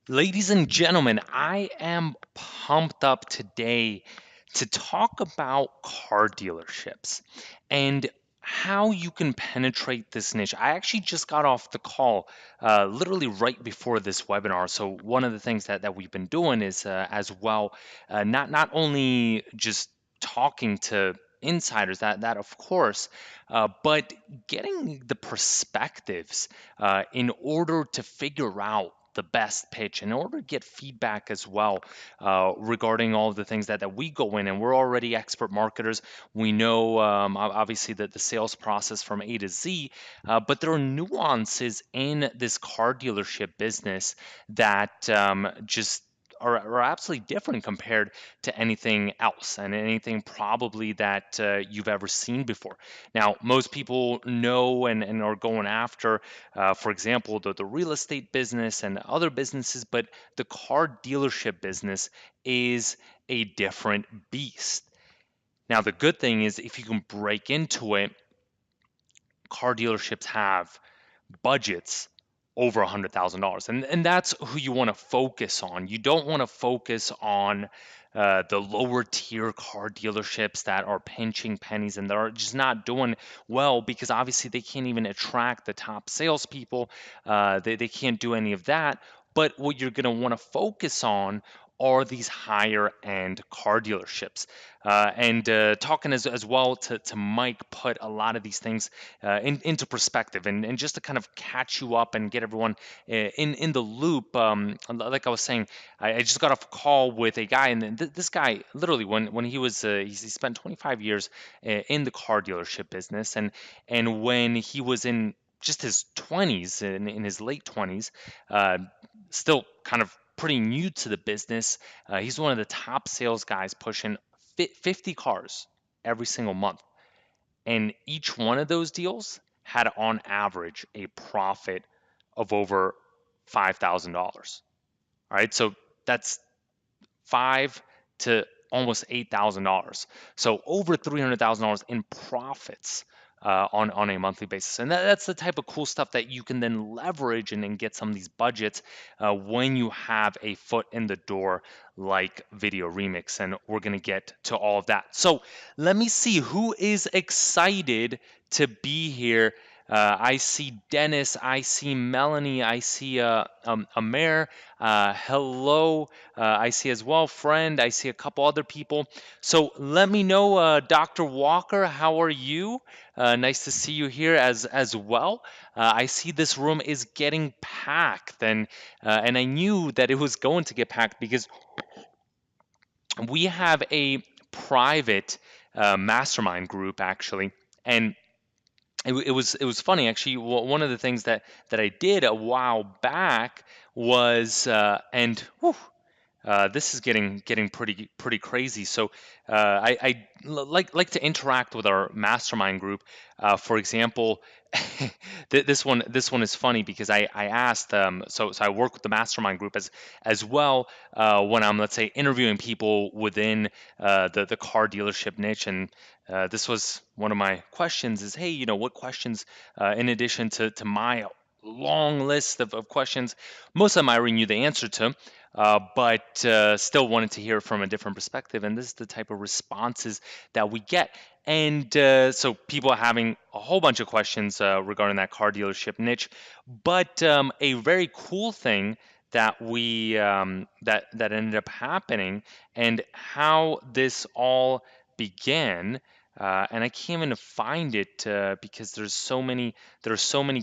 Ladies and gentlemen, I am pumped up today to talk about car dealerships and how you can penetrate this niche. I actually just got off the call literally right before this webinar. So one of the things that we've been doing is as well, not only just talking to insiders, that of course, but getting the perspectives in order to figure out the best pitch, in order to get feedback as well regarding all of the things that we go in. And we're already expert marketers. We know obviously that the sales process from A to Z, but there are nuances in this car dealership business that just are absolutely different compared to anything else and anything probably that you've ever seen before. Now, most people know and are going after, for example, the real estate business and other businesses, but the car dealership business is a different beast. Now, the good thing is if you can break into it, car dealerships have budgets over $100,000, and that's who you want to focus on. You don't want to focus on the lower tier car dealerships that are pinching pennies and they're just not doing well because obviously they can't even attract the top salespeople. They can't do any of that. But what you're going to want to focus on are these higher end car dealerships. And talking as well to Mike put a lot of these things into perspective and just to kind of catch you up and get everyone in the loop. Like I was saying, I just got off a call with a guy, and this guy literally when he was he spent 25 years in the car dealership business, and when he was in just his 20s, in his late 20s, uh, still kind of pretty new to the business. He's one of the top sales guys pushing 50 cars every single month. And each one of those deals had on average a profit of over $5,000. All right. So that's five to almost $8,000. So over $300,000 in profits on a monthly basis. And that's the type of cool stuff that you can then leverage and then get some of these budgets when you have a foot in the door like VideoRemix. And we're going to get to all of that. So let me see who is excited to be here. I see Dennis, I see Melanie, I see Amer. Hello, I see as well, friend. I see a couple other people. So let me know, Dr. Walker, how are you? Nice to see you here as well. I see this room is getting packed, and I knew that it was going to get packed because we have a private mastermind group actually, and it was funny actually. One of the things that I did a while back was and whew, this is getting pretty crazy. So like to interact with our mastermind group. For example, this one is funny because I asked so I work with the mastermind group as well when I'm, let's say, interviewing people within the car dealership niche. And this was one of my questions is, hey, what questions in addition to my long list of questions, most of them I already knew the answer to, but still wanted to hear from a different perspective. And this is the type of responses that we get. And so people are having a whole bunch of questions regarding that car dealership niche. But a very cool thing that we that ended up happening and how this all began. And I can't even find it because there are so many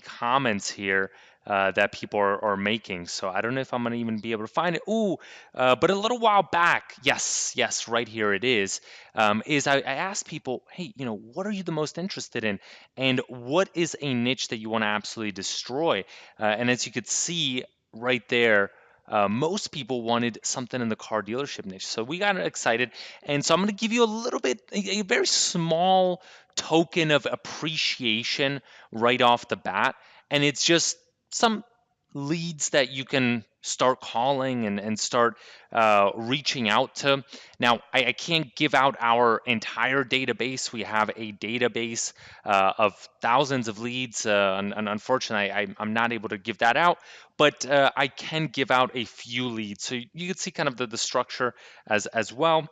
comments here that people are making. So I don't know if I'm gonna even be able to find it. Ooh, but a little while back, yes, right here it is. Is I asked people, hey, what are you the most interested in, and what is a niche that you want to absolutely destroy? And as you could see right there. Most people wanted something in the car dealership niche. So we got excited. And so I'm going to give you a little bit, a very small token of appreciation right off the bat. And it's just some leads that you can start calling and start reaching out to. Now, I can't give out our entire database. We have a database of thousands of leads, and unfortunately, I'm not able to give that out, but I can give out a few leads. So you can see kind of the structure as well.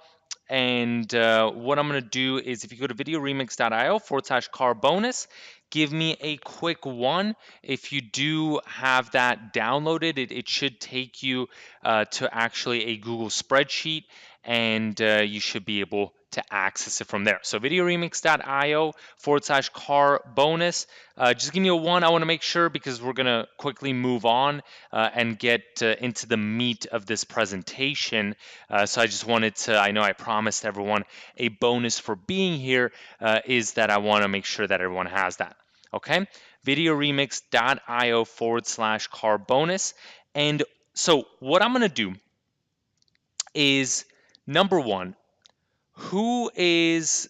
And what I'm going to do is if you go to videoremix.io/car bonus, give me a quick one. If you do have that downloaded, it should take you to actually a Google spreadsheet, and you should be able to access it from there. So videoremix.io/car bonus. Just give me a one. I want to make sure because we're going to quickly move on and get into the meat of this presentation. So I just wanted to, I know I promised everyone a bonus for being here, is that I want to make sure that everyone has that. Okay, videoremix.io/car bonus. And so what I'm going to do is number one, who is,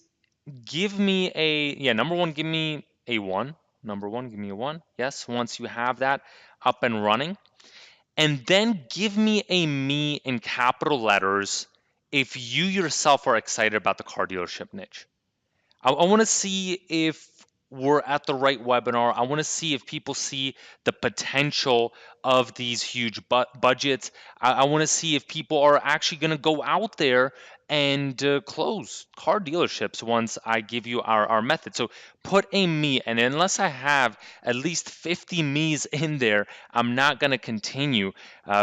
give me a, yeah, number one, give me a one. Number one, give me a one. Yes, once you have that up and running. And then give me a me in capital letters if you yourself are excited about the car dealership niche. I want to see if we're at the right webinar. I want to see if people see the potential of these huge budgets. I want to see if people are actually going to go out there and close car dealerships once I give you our method. So put a me, and unless I have at least 50 me's in there, I'm not going to continue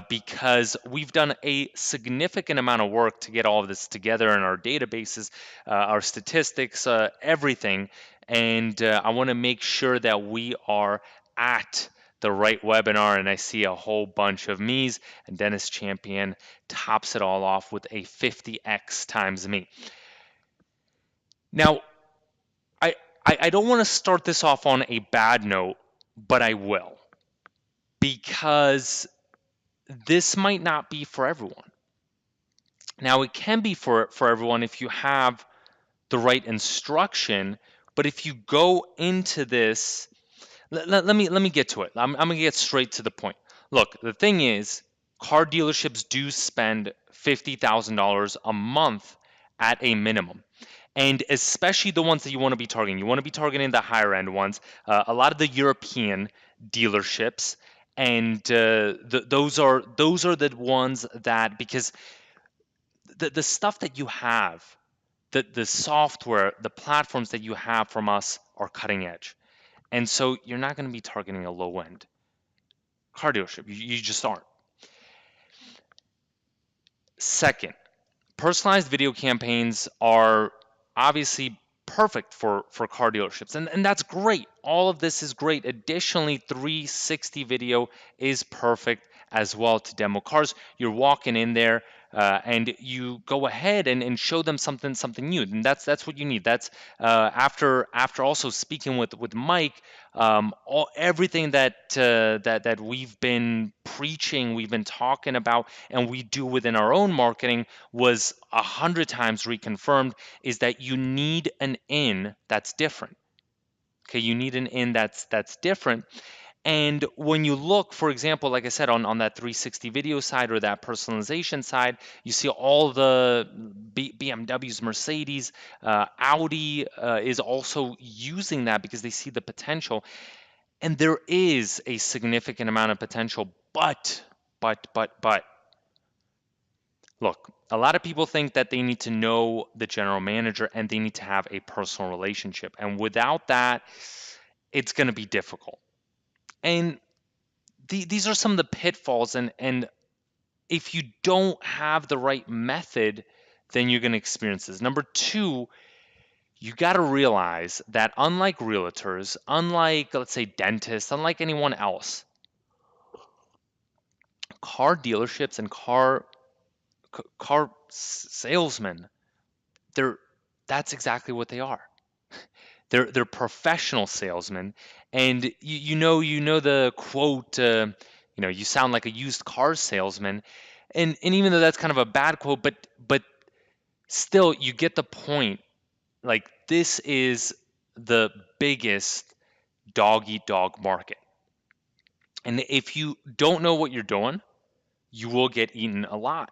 because we've done a significant amount of work to get all of this together in our databases, our statistics, everything. And I want to make sure that we are at the right webinar. And I see a whole bunch of me's, and Dennis Champion tops it all off with a 50x times me. Now, I don't want to start this off on a bad note, but I will, because this might not be for everyone. Now, it can be for everyone if you have the right instruction, but if you go into this, let me get to it. I'm gonna get straight to the point. Look, the thing is, car dealerships do spend $50,000 a month at a minimum, and especially the ones that you want to be targeting. You want to be targeting the higher end ones. A lot of the European dealerships, and those are the ones that, because the stuff that you have, the software, the platforms that you have from us are cutting edge. And so you're not going to be targeting a low end car dealership. You just aren't. Second, personalized video campaigns are obviously perfect for car dealerships, and that's great. All of this is great. Additionally, 360 video is perfect as well to demo cars. You're walking in there and you go ahead and show them something new, and that's what you need. That's after also speaking with Mike, everything that we've been preaching, we've been talking about, and we do within our own marketing was 100 times reconfirmed, is that you need an in that's different. Okay, you need an in that's different. And when you look, for example, like I said, on that 360 video side or that personalization side, you see all the BMWs, Mercedes, Audi is also using that because they see the potential. And there is a significant amount of potential, but, look, a lot of people think that they need to know the general manager and they need to have a personal relationship. And without that, it's going to be difficult. And these are some of the pitfalls. And if you don't have the right method, then you're going to experience this. Number two, you got to realize that unlike realtors, unlike, let's say, dentists, unlike anyone else, car dealerships and car salesmen, that's exactly what they are. They're professional salesmen, and you know the quote, you sound like a used car salesman, and even though that's kind of a bad quote, but still you get the point. Like, this is the biggest dog eat dog market. And if you don't know what you're doing, you will get eaten alive.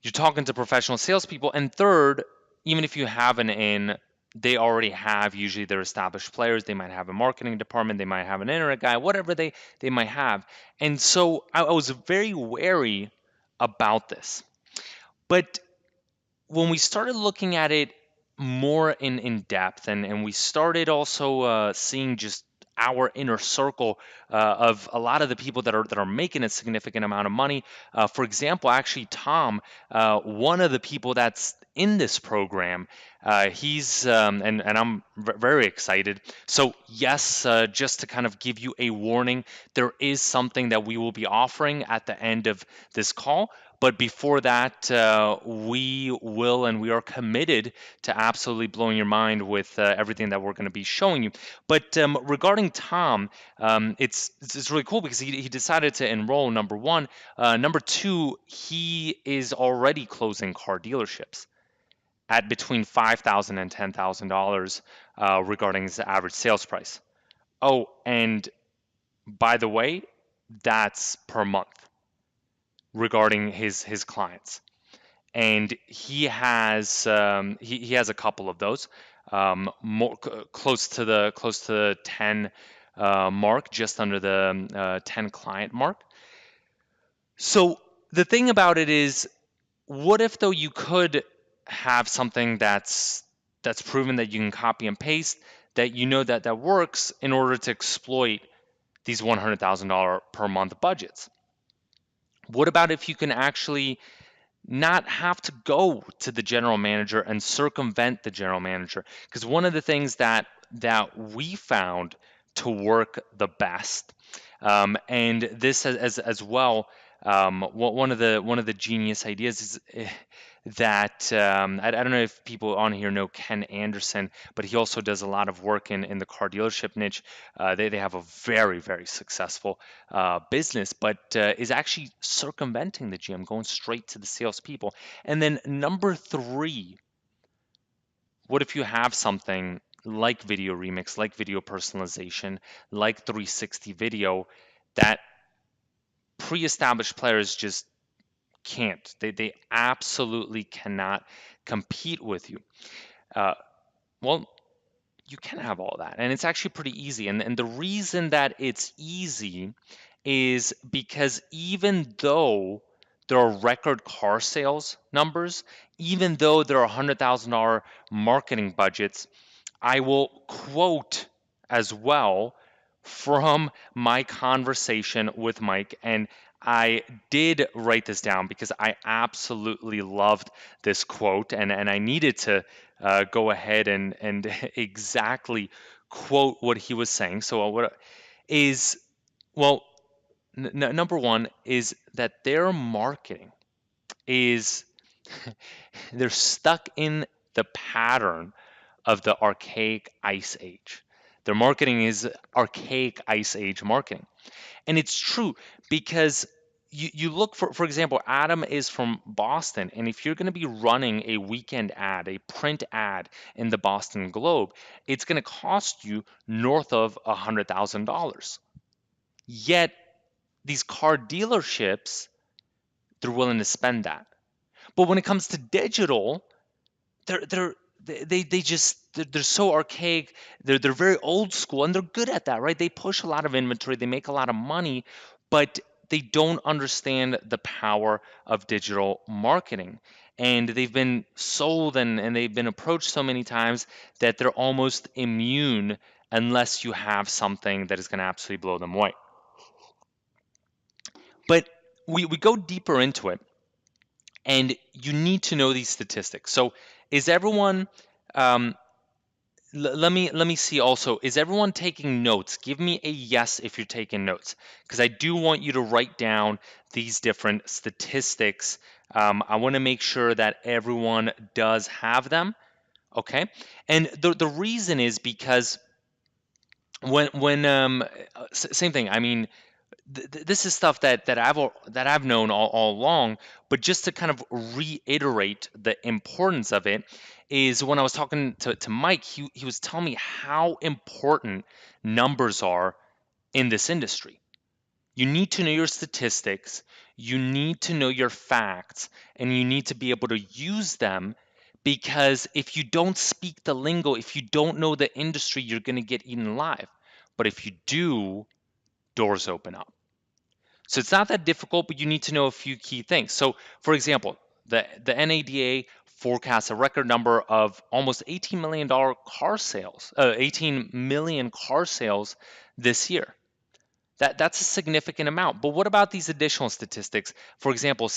You're talking to professional salespeople. And third, even if you have an in, they already have usually their established players. They might have a marketing department, they might have an internet guy, whatever they might have. And so I was very wary about this. But when we started looking at it more in depth, and we started also seeing just our inner circle of a lot of the people that are making a significant amount of money. For example, actually, Tom, one of the people that's in this program, he's and I'm very excited. So yes, just to kind of give you a warning, there is something that we will be offering at the end of this call. But before that, we will and we are committed to absolutely blowing your mind with everything that we're going to be showing you. But regarding Tom, it's really cool because he decided to enroll, number one. Number two, he is already closing car dealerships at between $5,000 and $10,000 regarding his average sales price. Oh, and by the way, that's per month regarding his clients. And he has a couple of those, more close to the 10 mark, just under the 10 client mark. So the thing about it is, what if though you could have something that's proven that you can copy and paste, that you know that works in order to exploit these $100,000 per month budgets? What about if you can actually not have to go to the general manager and circumvent the general manager? Because one of the things that we found to work the best, and this as well, one of the genius ideas is that I don't know if people on here know Ken Anderson, but he also does a lot of work in the car dealership niche. They have a very successful business, but is actually circumventing the GM, going straight to the salespeople. And then number three, what if you have something like VideoRemix, like video personalization, like 360 video, that pre-established players just can't. They absolutely cannot compete with you. Uh, well, you can have all that, and it's actually pretty easy. And the reason that it's easy is because even though there are record car sales numbers, even though there are $100,000 marketing budgets, I will quote as well from my conversation with Mike. And I did write this down because I absolutely loved this quote, and I needed to go ahead and exactly quote what he was saying. So, what is, well, number one is that their marketing is, they're stuck in the pattern of the archaic ice age. Their marketing is archaic ice age marketing. And it's true because you look for example, Adam is from Boston, and if you're going to be running a weekend ad, a print ad in the Boston Globe, it's going to cost you north of $100,000. Yet these car dealerships, they're willing to spend that. But when it comes to digital, they're they just they're so archaic. They're very old school, and they're good at that, right? They push a lot of inventory, they make a lot of money, but they don't understand the power of digital marketing. And they've been sold and they've been approached so many times that they're almost immune unless you have something that is going to absolutely blow them away. But we go deeper into it, and you need to know these statistics. So is everyone, um, let me see also, is everyone taking notes? Give me a yes if you're taking notes, because I do want you to write down these different statistics. I want to make sure that everyone does have them. Okay. And the reason is because same thing. I mean, this is stuff that I've known all along, but just to kind of reiterate the importance of it, is when I was talking to Mike, he was telling me how important numbers are in this industry. You need to know your statistics, you need to know your facts, and you need to be able to use them, because if you don't speak the lingo, if you don't know the industry, you're going to get eaten alive. But if you do, doors open up. So it's not that difficult, but you need to know a few key things. So for example, the NADA forecasts a record number of almost $18 million car sales, 18 million car sales this year. That's a significant amount. But what about these additional statistics? For example,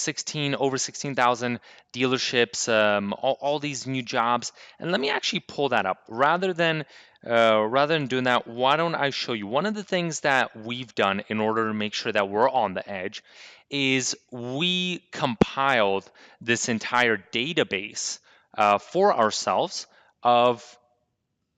over 16,000 dealerships, all these new jobs. And let me actually pull that up. Rather than doing that, why don't I show you? One of the things that we've done in order to make sure that we're on the edge is we compiled this entire database for ourselves of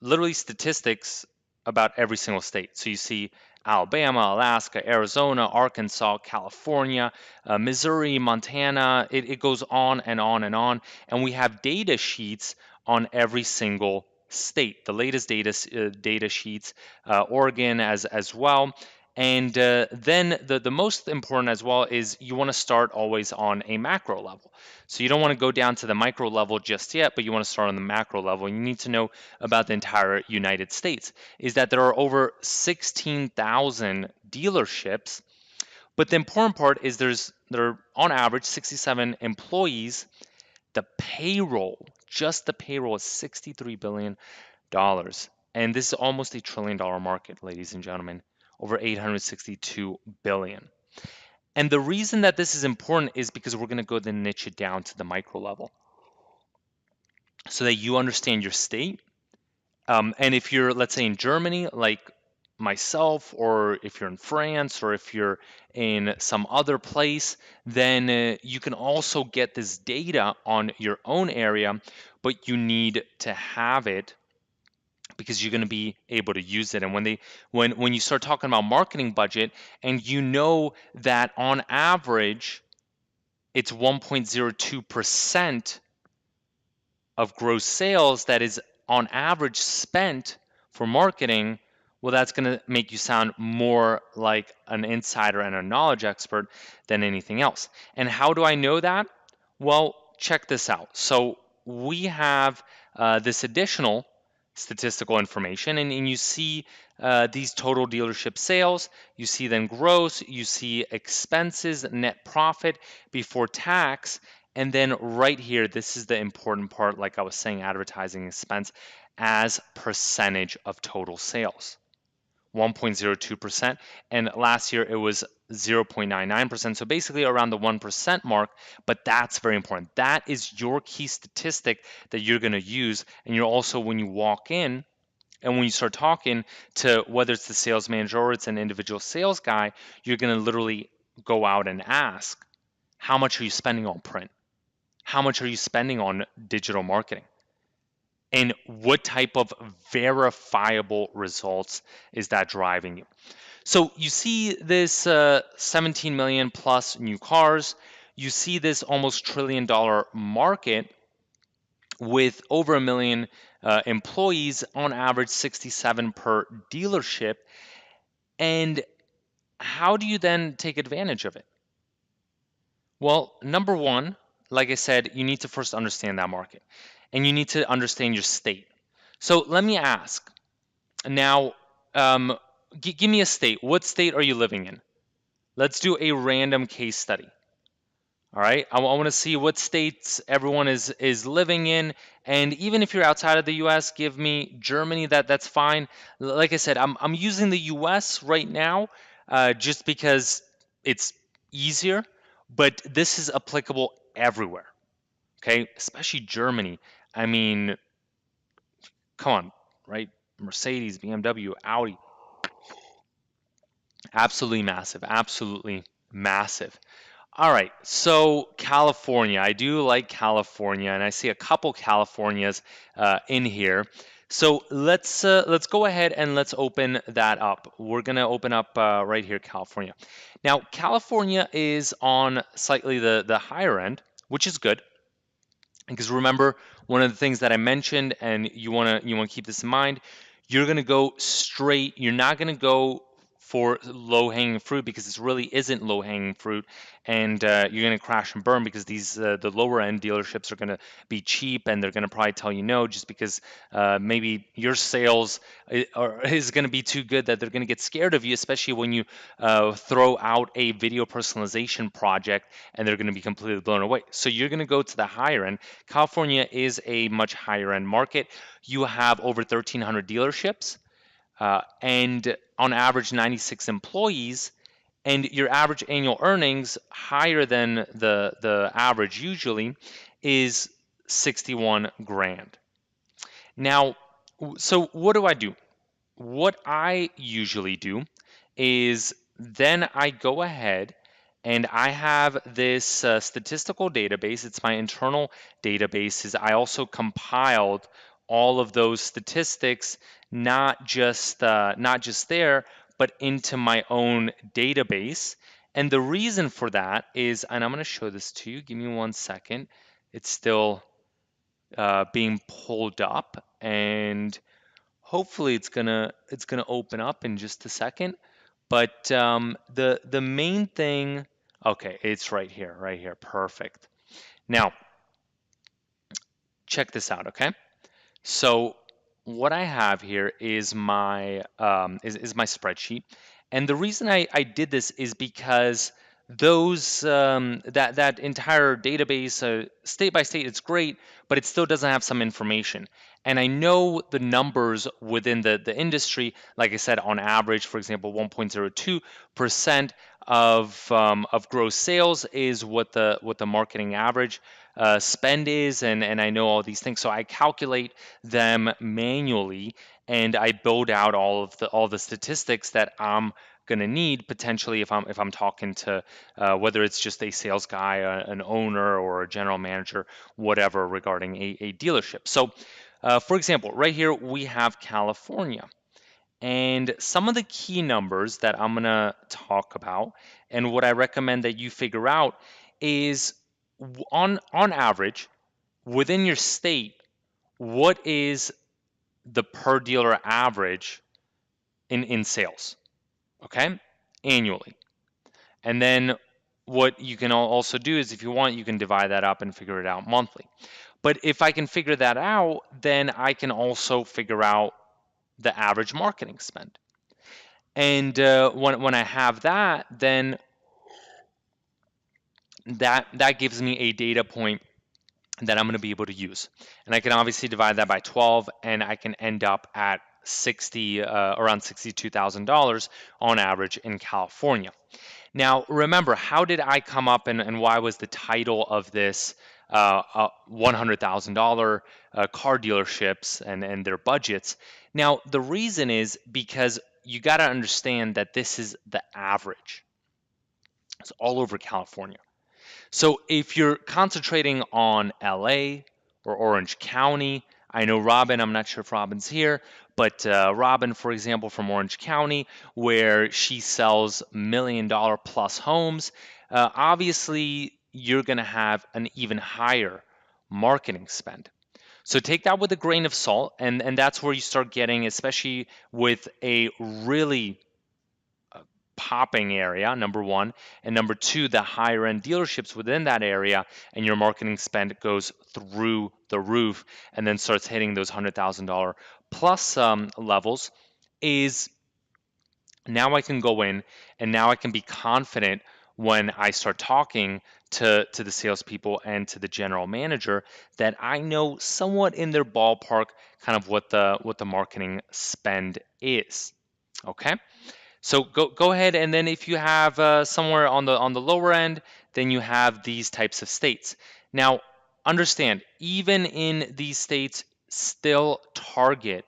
literally statistics about every single state. So you see Alabama, Alaska, Arizona, Arkansas, California, Missouri, Montana. It goes on and on and on. And we have data sheets on every single state, the latest data sheets, Oregon as well. And then the most important as well is you want to start always on a macro level. So you don't want to go down to the micro level just yet, but you want to start on the macro level. You need to know about the entire United States, is that there are over 16,000 dealerships. But the important part is there are on average 67 employees. The payroll, just the payroll, is $63 billion. And this is almost $1 trillion market, ladies and gentlemen, over 862 billion. And the reason that this is important is because we're going to go then niche it down to the micro level so that you understand your state. And if you're, let's say, in Germany, like myself, or if you're in France, or if you're in some other place, then you can also get this data on your own area, but you need to have it because you're going to be able to use it. And when you start talking about marketing budget, and you know that on average it's 1.02% of gross sales that is on average spent for marketing, well, that's going to make you sound more like an insider and a knowledge expert than anything else. And how do I know that? Well, check this out. So we have this additional statistical information, and you see these total dealership sales, you see then gross, you see expenses, net profit before tax, and then right here, this is the important part, like I was saying, advertising expense as percentage of total sales. 1.02%, and last year it was 0.99%, so basically around the 1% mark, but that's very important. That is your key statistic that you're going to use, and you're also, when you walk in and when you start talking to, whether it's the sales manager or it's an individual sales guy, you're going to literally go out and ask, how much are you spending on print? How much are you spending on digital marketing? And what type of verifiable results is that driving you? So you see this 17 million plus new cars. You see this almost $1 trillion market with over 1 million employees, on average 67 per dealership. And how do you then take advantage of it? Well, number one, like I said, you need to first understand that market, and you need to understand your state. So let me ask now, give me a state. What state are you living in? Let's do a random case study. All right, I want to see what states everyone is living in, and even if you're outside of the U.S., give me Germany. That's fine. Like I said, I'm using the U.S. right now just because it's easier, but this is applicable everywhere. Okay, especially Germany. I mean, come on, right? Mercedes, BMW, Audi, absolutely massive, absolutely massive. All right, so California. I do like California, and I see a couple Californias in here. So let's go ahead and let's open that up. We're gonna open up right here, California. Now, California is on slightly the higher end, which is good, because remember, one of the things that I mentioned, and you wanna keep this in mind, you're gonna go straight. You're not gonna go for low-hanging fruit because this really isn't low-hanging fruit, and you're going to crash and burn because these the lower-end dealerships are going to be cheap, and they're going to probably tell you no just because maybe your sales is going to be too good that they're going to get scared of you, especially when you throw out a video personalization project and they're going to be completely blown away. So you're going to go to the higher end. California is a much higher end market. You have over 1,300 dealerships and on average 96 employees, and your average annual earnings higher than the average usually is 61 grand. Now, so what do I do? What I usually do is then I go ahead and I have this statistical database. It's my internal database. I also compiled all of those statistics, not just there, but into my own database. And the reason for that is, and I'm going to show this to you. Give me 1 second. It's still being pulled up, and hopefully it's gonna open up in just a second. But the main thing, okay, it's right here, perfect. Now check this out, okay? So what I have here is my is my spreadsheet, and the reason I did this is because those that entire database, state by state, it's great, but it still doesn't have some information. And I know the numbers within the industry. Like I said, on average, for example, 1.02% of gross sales is what the marketing average spend is, and I know all these things. So I calculate them manually, and I build out all the statistics that I'm gonna need potentially if I'm talking to whether it's just a sales guy, an owner, or a general manager, whatever, regarding a dealership. So for example, right here we have California. And some of the key numbers that I'm going to talk about and what I recommend that you figure out is on average within your state, what is the per dealer average in sales, okay, annually. And then what you can also do is, if you want, you can divide that up and figure it out monthly. But if I can figure that out, then I can also figure out the average marketing spend. And when I have that, then that gives me a data point that I'm going to be able to use. And I can obviously divide that by 12, and I can end up at around $62,000 on average in California. Now, remember, how did I come up and why was the title of this $100,000 car dealerships and their budgets? Now, the reason is because you got to understand that this is the average. It's all over California. So if you're concentrating on LA or Orange County, I know Robin, I'm not sure if Robin's here, but Robin, for example, from Orange County, where she sells $1 million plus homes, obviously you're going to have an even higher marketing spend. So take that with a grain of salt, and that's where you start getting, especially with a really popping area, number one, and number two, the higher end dealerships within that area, and your marketing spend goes through the roof and then starts hitting those $100,000 plus levels, is now I can go in and now I can be confident when I start talking to the salespeople and to the general manager that I know somewhat in their ballpark kind of what the marketing spend is. Okay. So go ahead, and then if you have somewhere on the lower end, then you have these types of states. Now, understand, even in these states, still target.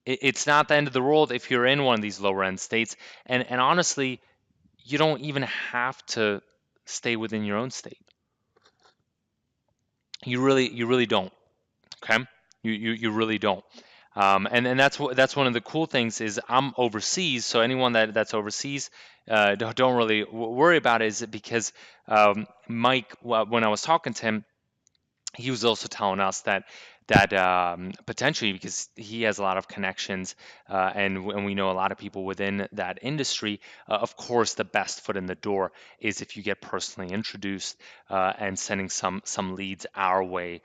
It's not the end of the world if you're in one of these lower end states, and honestly, you don't even have to stay within your own state. You really don't. Okay, you really don't. And that's one of the cool things is I'm overseas, so anyone that's overseas, don't really worry about it, is because Mike, when I was talking to him, he was also telling us that potentially, because he has a lot of connections, and we know a lot of people within that industry. Of course, the best foot in the door is if you get personally introduced and sending some leads our way,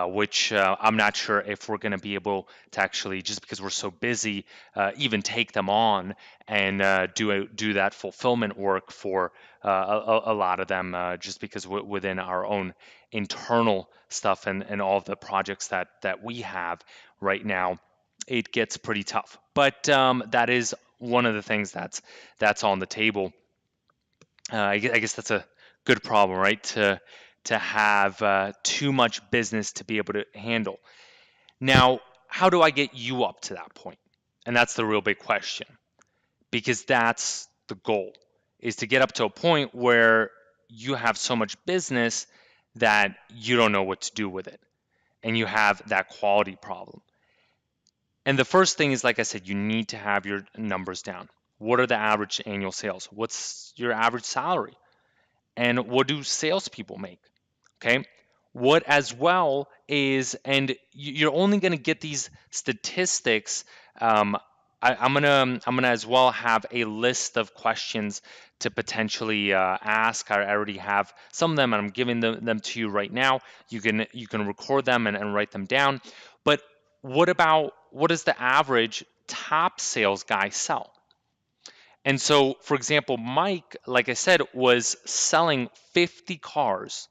which I'm not sure if we're going to be able to actually, just because we're so busy, even take them on and do that fulfillment work for a lot of them, just because within our own internal stuff and all of the projects that we have right now, it gets pretty tough. But that is one of the things that's on the table. I guess that's a good problem, right? To have too much business to be able to handle. Now, how do I get you up to that point? And that's the real big question, because that's the goal, is to get up to a point where you have so much business that you don't know what to do with it and you have that quality problem. And the first thing is, like I said, you need to have your numbers down. What are the average annual sales? What's your average salary? And what do salespeople make? Okay. What as well is, and you're only going to get these statistics. Um, I'm gonna as well have a list of questions to potentially ask. I already have some of them, and I'm giving them to you right now. You can record them and write them down. But what does the average top sales guy sell? And so, for example, Mike, like I said, was selling 50 cars,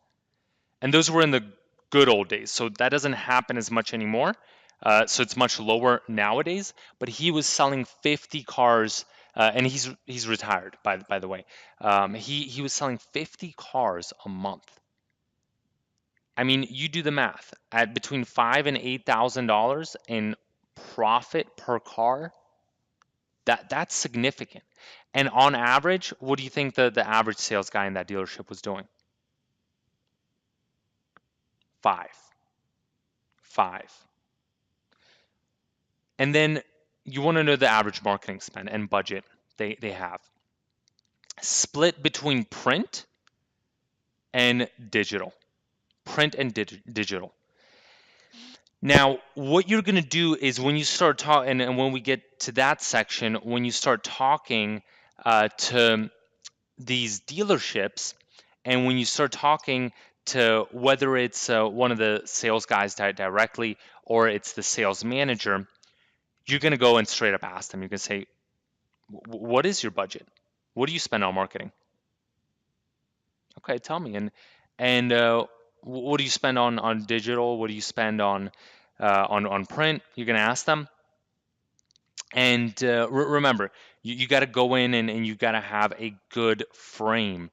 and those were in the good old days. So that doesn't happen as much anymore. So it's much lower nowadays. But he was selling 50 cars, and he's retired, by the way. He was selling 50 cars a month. I mean, you do the math at between $5,000 and $8,000 in profit per car. That's significant. And on average, what do you think the average sales guy in that dealership was doing? Five. Five. And then you want to know the average marketing spend and budget they have. Split between print and digital. Print and digital. Now, what you're going to do is when you start talking, and when we get to that section, when you start talking to these dealerships, and when you start talking to whether it's one of the sales guys directly or it's the sales manager, you're going to go and straight up ask them. You're going to say, what is your budget? What do you spend on marketing? Okay, tell me. And what do you spend on digital? What do you spend on print? You're going to ask them. And remember, you got to go in and you got to have a good frame,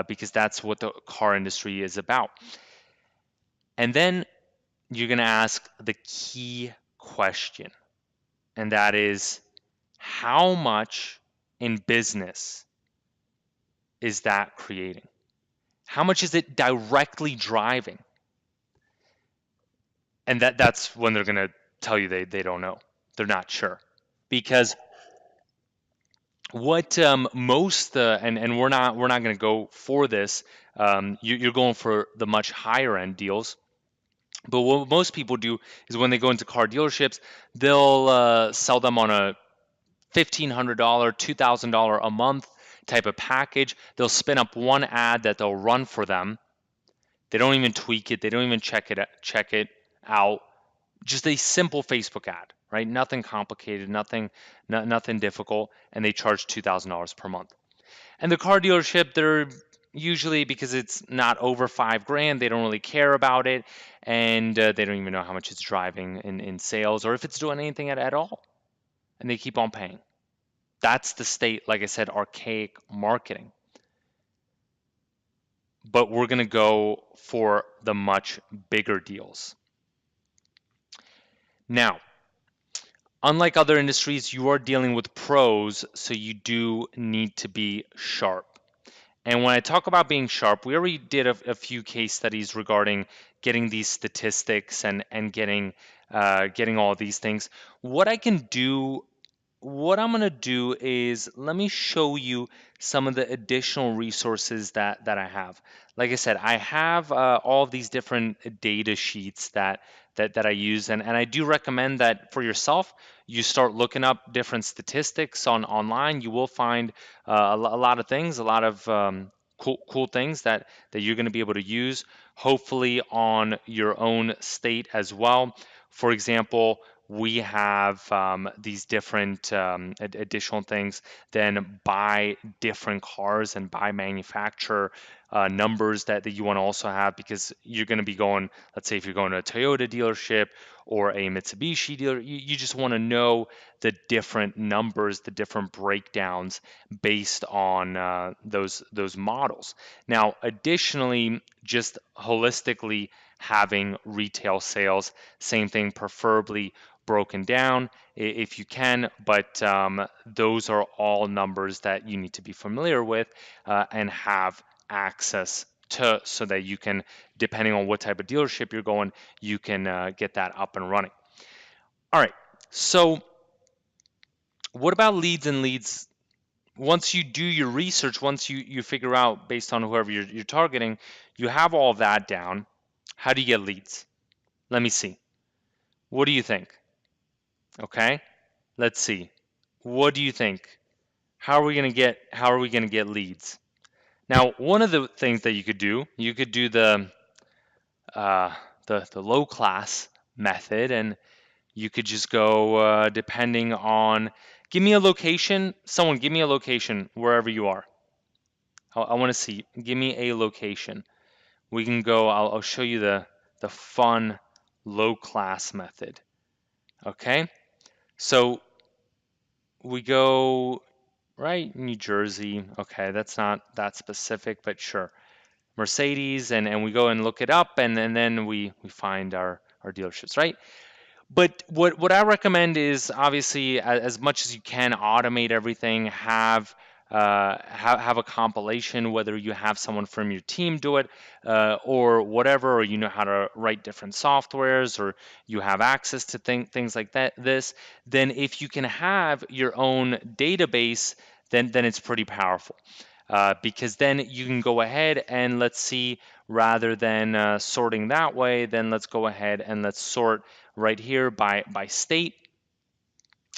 because that's what the car industry is about. And then you're going to ask the key question, and that is, how much in business is that creating? How much is it directly driving? And that's when they're going to tell you they don't know. They're not sure. Because what most and we're not going to go for this. You're going for the much higher end deals. But what most people do is when they go into car dealerships, they'll sell them on a $1,500, $2,000 a month type of package. They'll spin up one ad that they'll run for them. They don't even tweak it. They don't even check it out. Just a simple Facebook ad, right? Nothing complicated, nothing difficult, and they charge $2,000 per month. And the car dealership, they're usually, because it's not over $5,000, they don't really care about it, and they don't even know how much it's driving in sales or if it's doing anything at all, and they keep on paying. That's the state, like I said, archaic marketing. But we're going to go for the much bigger deals. Now, unlike other industries, you are dealing with pros, so you do need to be sharp. And when I talk about being sharp, we already did a few case studies regarding getting these statistics and getting all these things. What I'm going to do is let me show you some of the additional resources that I have. Like I said, I have all of these different data sheets that I use, and I do recommend that for yourself. You start looking up different statistics online. You will find a lot of things, a lot of cool things that you're going to be able to use, hopefully on your own state as well. For example, we have these different additional things, then by different cars and by manufacturer numbers that you want to also have, because you're going to be going, let's say if you're going to a Toyota dealership or a Mitsubishi dealer, you just want to know the different numbers, the different breakdowns based on those models. Now, additionally, just holistically having retail sales, same thing, preferably broken down if you can, but those are all numbers that you need to be familiar with and have access to, so that you can, depending on what type of dealership you're going, you can get that up and running. All right, so what about leads and leads? Once you do your research, once you figure out based on whoever you're targeting, you have all of that down. How do you get leads? Let me see. What do you think? Okay, let's see. What do you think? How are we gonna get leads? Now, one of the things that you could do uh, the low class method, and you could just go depending on. Give me a location. Someone give me a location wherever you are. I want to see. Give me a location. We can go. I'll show you the fun low class method. Okay. So we go right New Jersey. Okay, that's not that specific, but sure. Mercedes, and we go and look it up, and then we find our dealerships, right? But what I recommend is, obviously, as much as you can, automate everything. Have a compilation, whether you have someone from your team do it or whatever, or you know how to write different softwares, or you have access to things like that. Then if you can have your own database, then it's pretty powerful. Because then you can go ahead and, let's see, rather than sorting that way, then let's go ahead and let's sort right here by state,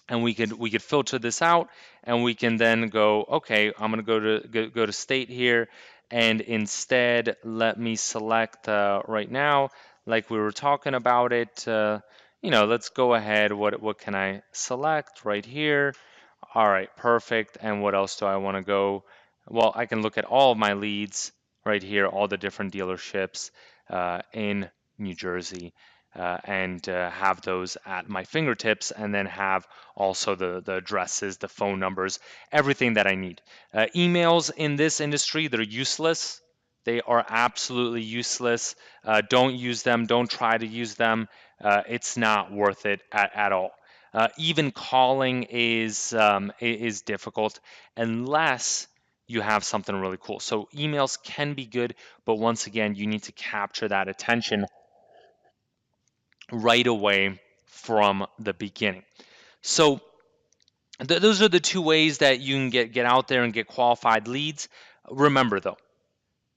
and we could filter this out, and we can then go, okay, I'm going to go to state here, and instead let me select right now, like we were talking about it, let's go ahead. What can I select right here? All right, perfect. And what else do I want to go? Well, I can look at all of my leads right here, all the different dealerships in New Jersey, and have those at my fingertips, and then have also the addresses, the phone numbers, everything that I need. Emails in this industry, they're useless. They are absolutely useless. Don't use them. Don't try to use them. It's not worth it at all. Even calling is difficult unless you have something really cool. So emails can be good, but once again, you need to capture that attention right away from the beginning. So those are the two ways that you can get out there and get qualified leads. Remember though,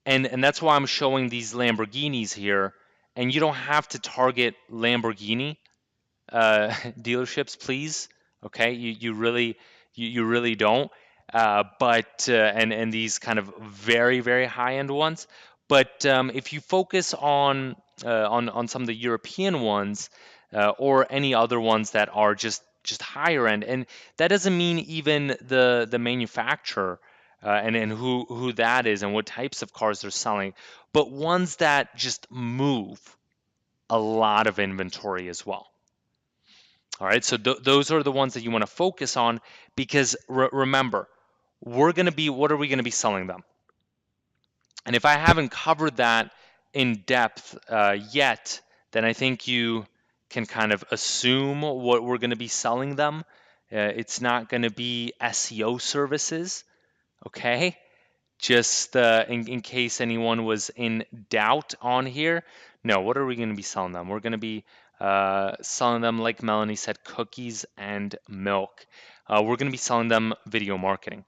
and that's why I'm showing these Lamborghinis here, and you don't have to target Lamborghini dealerships, please. Okay, you really don't. But and these kind of very high end ones. But if you focus on some of the European ones or any other ones that are just higher end, and that doesn't mean even the manufacturer and who that is and what types of cars they're selling, but ones that just move a lot of inventory as well. All right, so those are the ones that you want to focus on, because remember, what are we going to be selling them? And if I haven't covered that in depth yet, then I think you can kind of assume what we're going to be selling them. It's not going to be SEO services, okay? Just in case anyone was in doubt on here. No, what are we going to be selling them? We're going to be selling them, like Melanie said, cookies and milk. We're going to be selling them video marketing.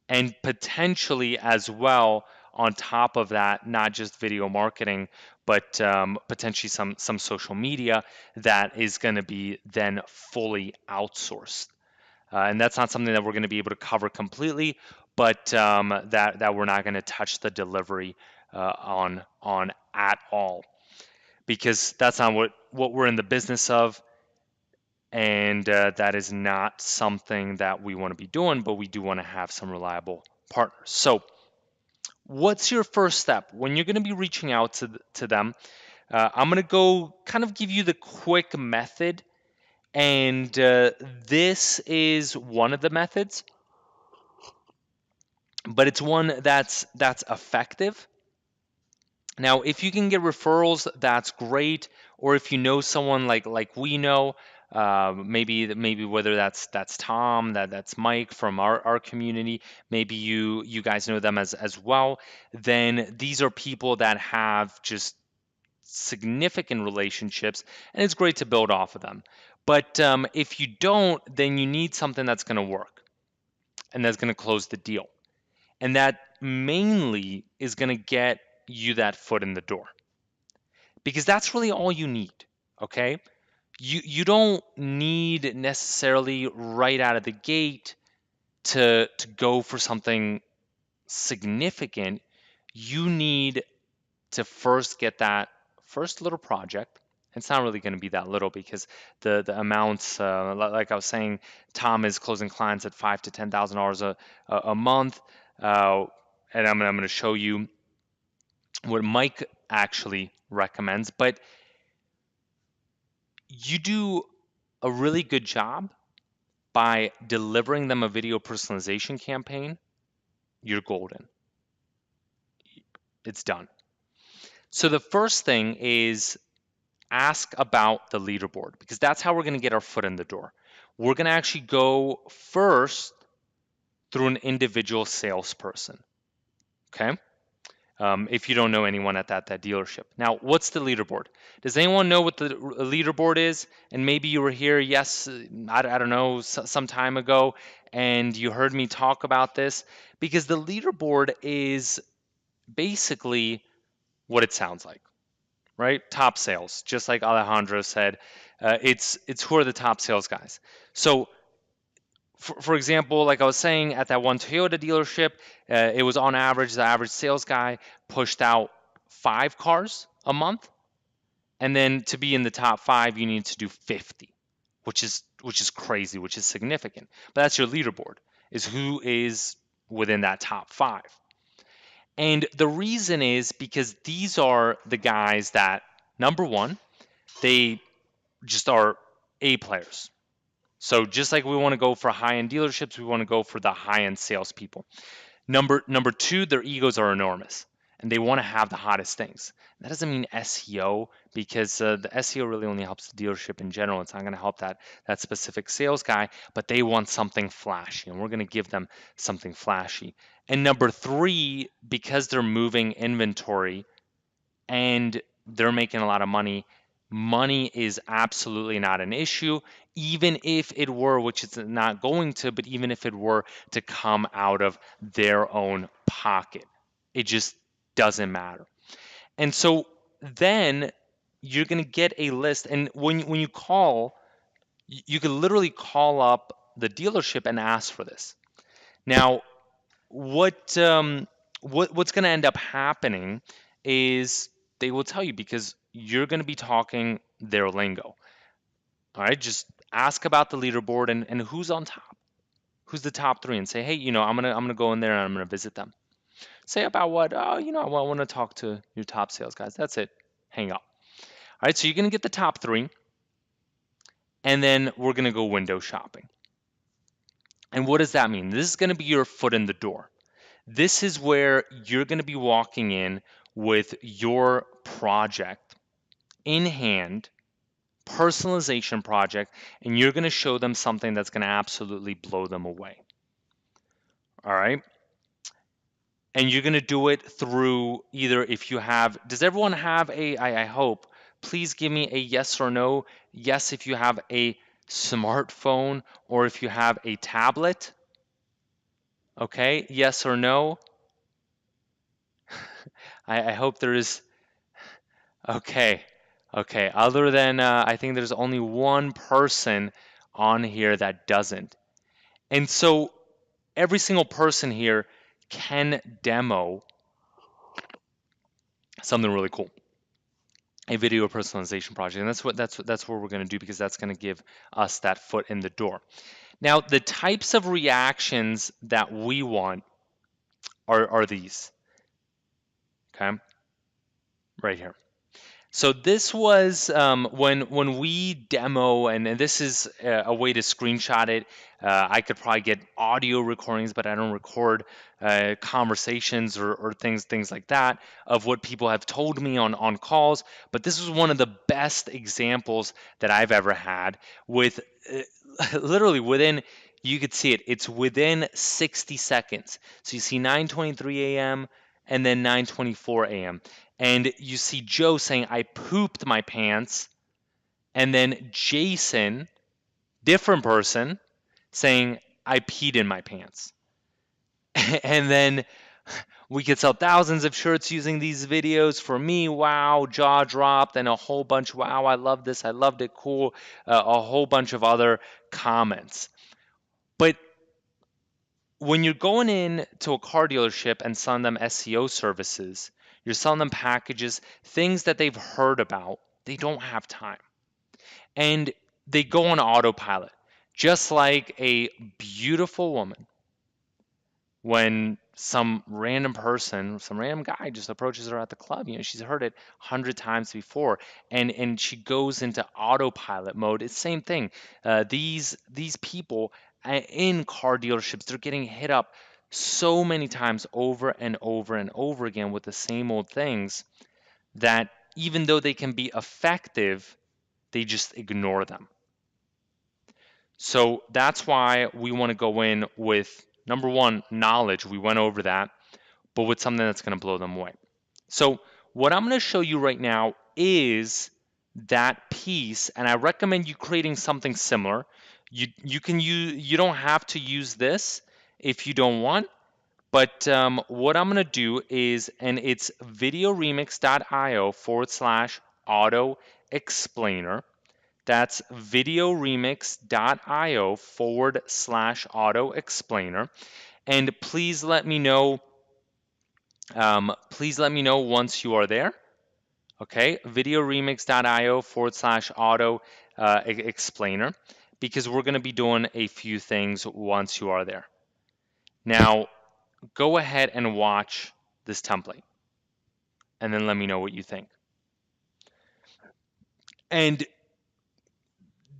And potentially as well on top of that, not just video marketing, but potentially some social media that is going to be then fully outsourced. And that's not something that we're going to be able to cover completely, but that we're not going to touch the delivery on at all, because that's not what we're in the business of, and that is not something that we want to be doing, but we do want to have some reliable partners. So what's your first step when you're going to be reaching out to them? I'm going to go kind of give you the quick method, and this is one of the methods, but it's one that's effective. Now, if you can get referrals, that's great. Or if you know someone like we know, maybe whether that's Tom, that's Mike from our community, maybe you guys know them as well. Then these are people that have just significant relationships, and it's great to build off of them. But if you don't, then you need something that's going to work and that's going to close the deal. And that mainly is going to get you that foot in the door, because that's really all you need. Okay, you don't need necessarily right out of the gate to go for something significant. You need to first get that first little project. It's not really going to be that little, because the amounts, like I was saying, Tom is closing clients at $5,000 to $10,000 a month, and I'm going to show you what Mike actually recommends. But you do a really good job by delivering them a video personalization campaign. You're golden. It's done. So the first thing is ask about the leaderboard, because that's how we're going to get our foot in the door. We're going to actually go first through an individual salesperson. Okay. If you don't know anyone at that dealership. Now, what's the leaderboard? Does anyone know what the leaderboard is? And maybe you were here, yes, I don't know, some time ago, and you heard me talk about this, because the leaderboard is basically what it sounds like, right? Top sales, just like Alejandro said. It's who are the top sales guys. So for example, like I was saying, at that one Toyota dealership, it was on average, the average sales guy pushed out 5 cars a month. And then to be in the top 5, you need to do 50, which is crazy, which is significant. But that's your leaderboard, is who is within that top 5. And the reason is because these are the guys that, number one, they just are A players. So just like we want to go for high-end dealerships, we want to go for the high-end salespeople. Number two, their egos are enormous, and they want to have the hottest things. That doesn't mean SEO, because the SEO really only helps the dealership in general. It's not going to help that specific sales guy, but they want something flashy, and we're going to give them something flashy. And number 3, because they're moving inventory and they're making a lot of money, money is absolutely not an issue, even if it were, which it's not going to, but even if it were to come out of their own pocket, it just doesn't matter. And so then you're going to get a list, and when you call, you can literally call up the dealership and ask for this. Now, what's going to end up happening is they will tell you, because you're going to be talking their lingo. All right, just ask about the leaderboard and who's on top, who's the top 3, and say, hey, I'm gonna go in there and I'm gonna visit them. Say about what? Oh, I want to talk to your top sales guys. That's it. Hang up. All right, so you're gonna get the top 3, and then we're gonna go window shopping. And what does that mean? This is gonna be your foot in the door. This is where you're gonna be walking in with your project in hand, personalization project, and you're going to show them something that's going to absolutely blow them away. All right. And you're going to do it through either, if you have, does everyone have I hope, please give me a yes or no. Yes, if you have a smartphone or if you have a tablet. Okay. Yes or no. I hope there is. Okay. Okay. Other than, I think there's only one person on here that doesn't. And so every single person here can demo something really cool, a video personalization project. And that's what we're going to do, because that's going to give us that foot in the door. Now, the types of reactions that we want are these, okay, right here. So this was when we demo, and this is a way to screenshot it. I could probably get audio recordings, but I don't record conversations or things like that of what people have told me on calls. But this was one of the best examples that I've ever had with literally within. You could see it. It's within 60 seconds. So you see 9:23 a.m. and then 9:24 a.m. And you see Joe saying, I pooped my pants. And then Jason, different person, saying, I peed in my pants. And then we could sell thousands of shirts using these videos. For me, wow, jaw dropped, and a whole bunch, wow, I love this, I loved it, cool, a whole bunch of other comments. But when you're going in to a car dealership and selling them SEO services, you're selling them packages, things that they've heard about, they don't have time. And they go on autopilot, just like a beautiful woman. When some random person, some random guy just approaches her at the club, she's heard it 100 times before, and she goes into autopilot mode. It's the same thing. These people in car dealerships, they're getting hit up so many times over and over and over again with the same old things that even though they can be effective, they just ignore them. So that's why we want to go in with, number one, knowledge. We went over that, but with something that's going to blow them away. So what I'm going to show you right now is that piece, and I recommend you creating something similar. You don't have to use this if you don't want, but what I'm going to do is, and it's videoremix.io/auto explainer. That's videoremix.io/auto explainer. And please let me know. Please let me know once you are there. Okay, videoremix.io/auto explainer, because we're going to be doing a few things once you are there. Now, go ahead and watch this template, and then let me know what you think. And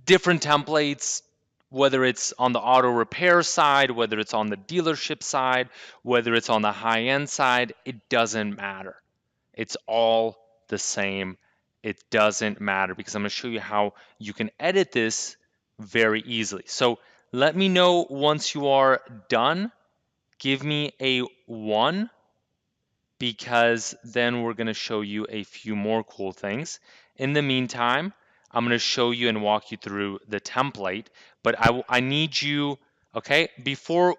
different templates, whether it's on the auto repair side, whether it's on the dealership side, whether it's on the high-end side, it doesn't matter. It's all the same. It doesn't matter, because I'm going to show you how you can edit this very easily. So let me know once you are done. Give me a 1, because then we're going to show you a few more cool things. In the meantime, I'm going to show you and walk you through the template, but I need you, okay, before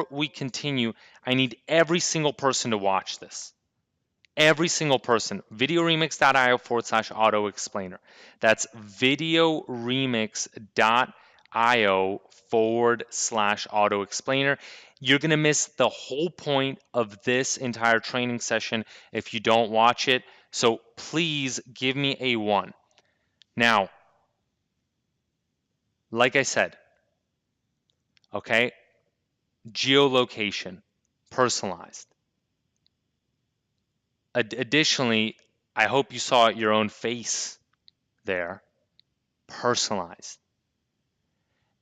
we continue, I need every single person to watch this. Every single person. videoremix.io/auto explainer. That's videoremix.io/auto explainer. You're going to miss the whole point of this entire training session if you don't watch it. So please give me a 1. Now, like I said, okay, geolocation, personalized. Additionally, I hope you saw your own face there, personalized.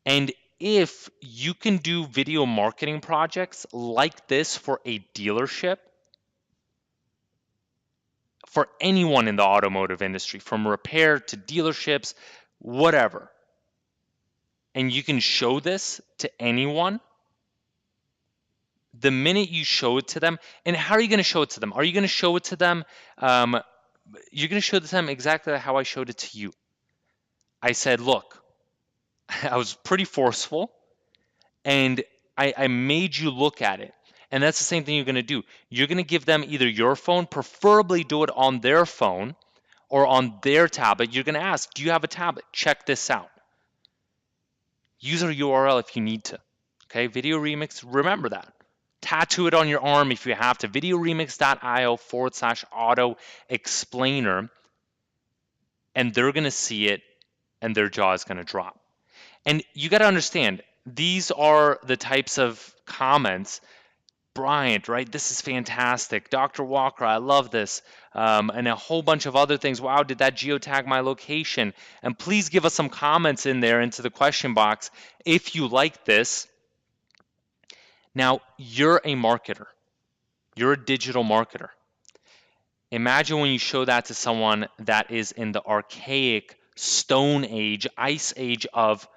And if you can do video marketing projects like this for a dealership, for anyone in the automotive industry, from repair to dealerships, whatever, and you can show this to anyone, the minute you show it to them, and how are you going to show it to them? Are you going to show it to them? You're going to show it to them exactly how I showed it to you. I said, look, I was pretty forceful, and I made you look at it. And that's the same thing you're going to do. You're going to give them either your phone, preferably do it on their phone or on their tablet. You're going to ask, do you have a tablet? Check this out. Use our URL if you need to. Okay, VideoRemix, remember that. Tattoo it on your arm if you have to. VideoRemix.io/auto explainer, and they're going to see it and their jaw is going to drop. And you got to understand, these are the types of comments. Bryant, right? This is fantastic. Dr. Walker, I love this. And a whole bunch of other things. Wow, did that geotag my location? And please give us some comments in there into the question box if you like this. Now, you're a marketer. You're a digital marketer. Imagine when you show that to someone that is in the archaic Stone Age, Ice Age of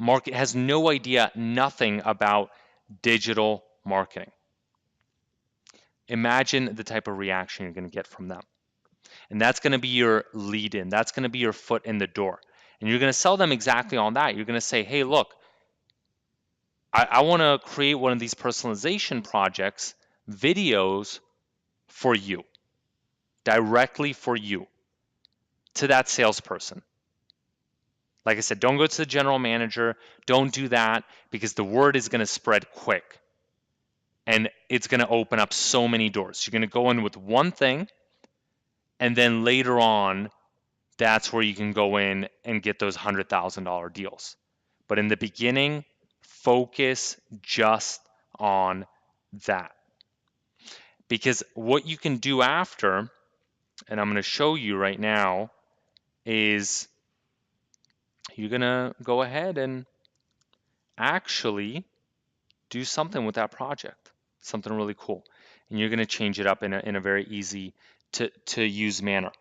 market, has no idea, nothing about digital marketing. Imagine the type of reaction you're going to get from them. And that's going to be your lead in. That's going to be your foot in the door. And you're going to sell them exactly on that. You're going to say, hey, look, I want to create one of these personalization projects, videos for you, directly for you, to that salesperson. Like I said, don't go to the general manager. Don't do that because the word is going to spread quick. And it's going to open up so many doors. You're going to go in with one thing, and then later on, that's where you can go in and get those $100,000 deals. But in the beginning, focus just on that. Because what you can do after, and I'm going to show you right now, is you're going to go ahead and actually do something with that project, something really cool. And you're going to change it up in a very easy to use manner.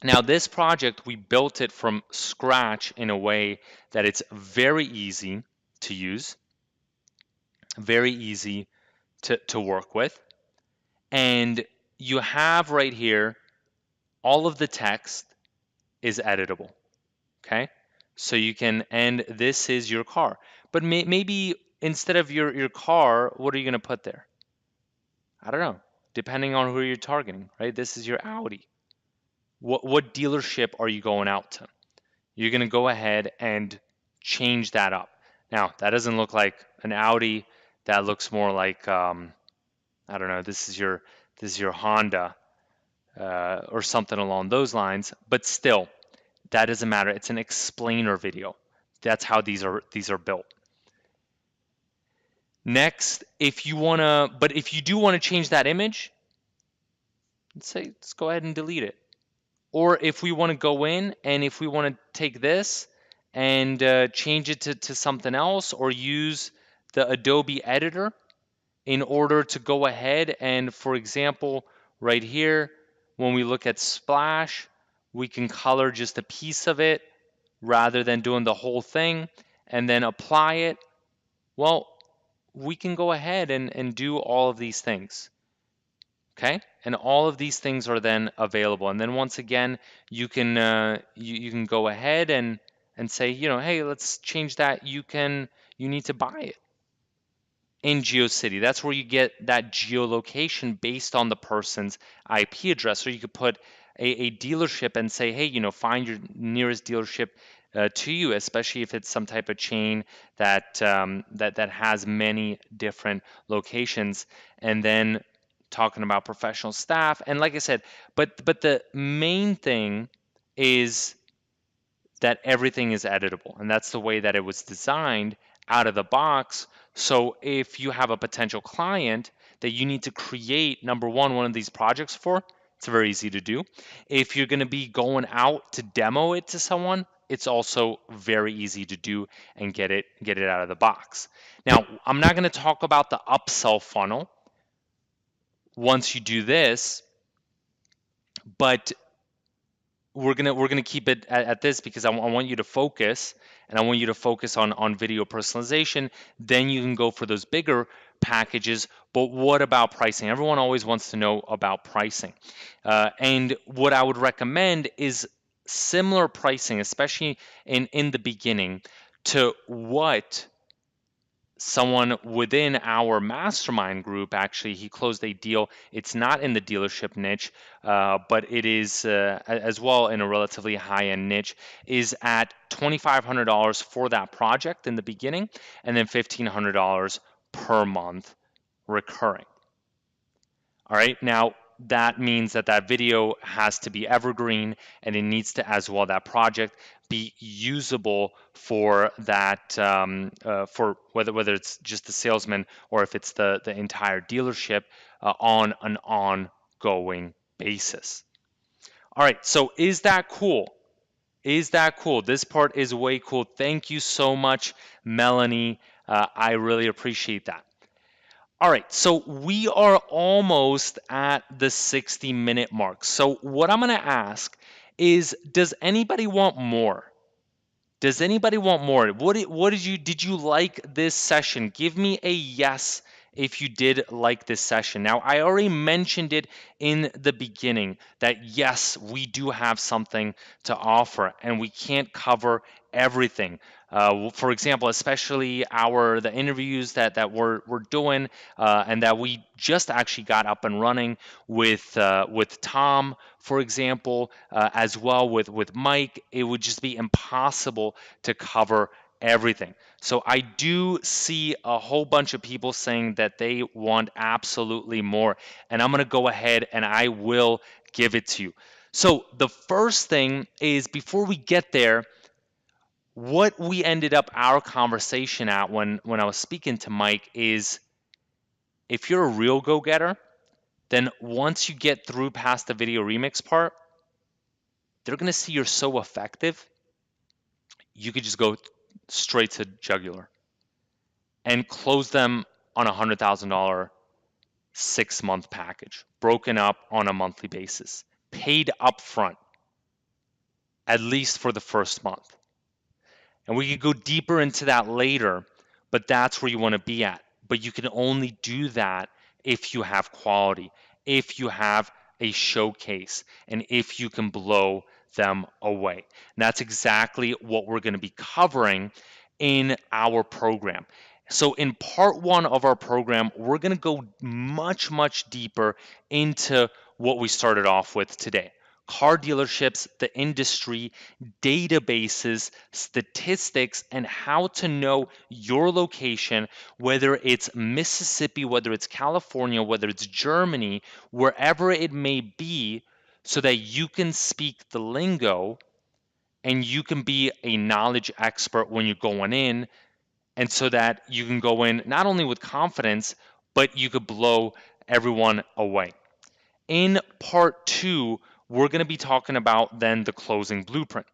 Now, this project, we built it from scratch in a way that it's very easy to use, very easy to work with. And you have right here, all of the text is editable, okay? So you can, and this is your car. But maybe instead of your car, what are you going to put there? I don't know, depending on who you're targeting, right? This is your Audi. What dealership are you going out to? You're going to go ahead and change that up. Now, that doesn't look like an Audi. That looks more like, I don't know, this is your Honda or something along those lines. But still, that doesn't matter. It's an explainer video. That's how these are built. Next, if you do want to change that image, let's go ahead and delete it. Or if we want to go in and if we want to take this and change it to something else, or use the Adobe editor in order to go ahead and, for example, right here, when we look at splash, we can color just a piece of it rather than doing the whole thing and then apply it. Well, we can go ahead and do all of these things. Okay, and all of these things are then available. And then once again, you can you can go ahead and say, hey, let's change that. You need to buy it in GeoCity. That's where you get that geolocation based on the person's IP address. So you could put a dealership and say, hey, find your nearest dealership to you, especially if it's some type of chain that that has many different locations. And then talking about professional staff, and like I said, but the main thing is that everything is editable, and that's the way that it was designed out of the box. So if you have a potential client that you need to create, number one of these projects for, it's very easy to do. If you're going to be going out to demo it to someone, it's also very easy to do and get it out of the box. Now, I'm not going to talk about the upsell funnel once you do this, but we're gonna keep it at this because I want you to focus, and I want you to focus on video personalization. Then you can go for those bigger packages. But what about pricing? Everyone always wants to know about pricing, and what I would recommend is similar pricing, especially in the beginning, to what someone within our mastermind group, actually, he closed a deal. It's not in the dealership niche, but it is as well in a relatively high-end niche, is at $2,500 for that project in the beginning, and then $1,500 per month recurring. All right, now that means that that video has to be evergreen, and it needs to, as well, that project be usable for that, for whether it's just the salesman or if it's the entire dealership, on an ongoing basis. All right, so is that cool? Is that cool? This part is way cool. Thank you so much, Melanie. I really appreciate that. All right, so we are almost at the 60-minute mark. So what I'm going to ask is, does anybody want more? Does anybody want more? What did you like this session? Give me a yes if you did like this session. Now, I already mentioned it in the beginning that yes, we do have something to offer and we can't cover everything. For example, especially the interviews that we're doing, and that we just actually got up and running with Tom, for example, as well with Mike. It would just be impossible to cover everything. So I do see a whole bunch of people saying that they want absolutely more, and I'm going to go ahead and I will give it to you. So the first thing is, before we get there, what we ended up our conversation at when I was speaking to Mike is, if you're a real go-getter, then once you get through past the video remix part, they're going to see you're so effective, you could just go straight to jugular and close them on a $100,000 6-month package, broken up on a monthly basis, paid upfront, at least for the first month. And we could go deeper into that later, but that's where you want to be at. But you can only do that if you have quality, if you have a showcase, and if you can blow them away. And that's exactly what we're going to be covering in our program. So in part one of our program, we're going to go much, much deeper into what we started off with today. Car dealerships, the industry, databases, statistics, and how to know your location, whether it's Mississippi, whether it's California, whether it's Germany, wherever it may be, so that you can speak the lingo and you can be a knowledge expert when you're going in, and so that you can go in not only with confidence, but you could blow everyone away. In part two, we're going to be talking about then the closing blueprint.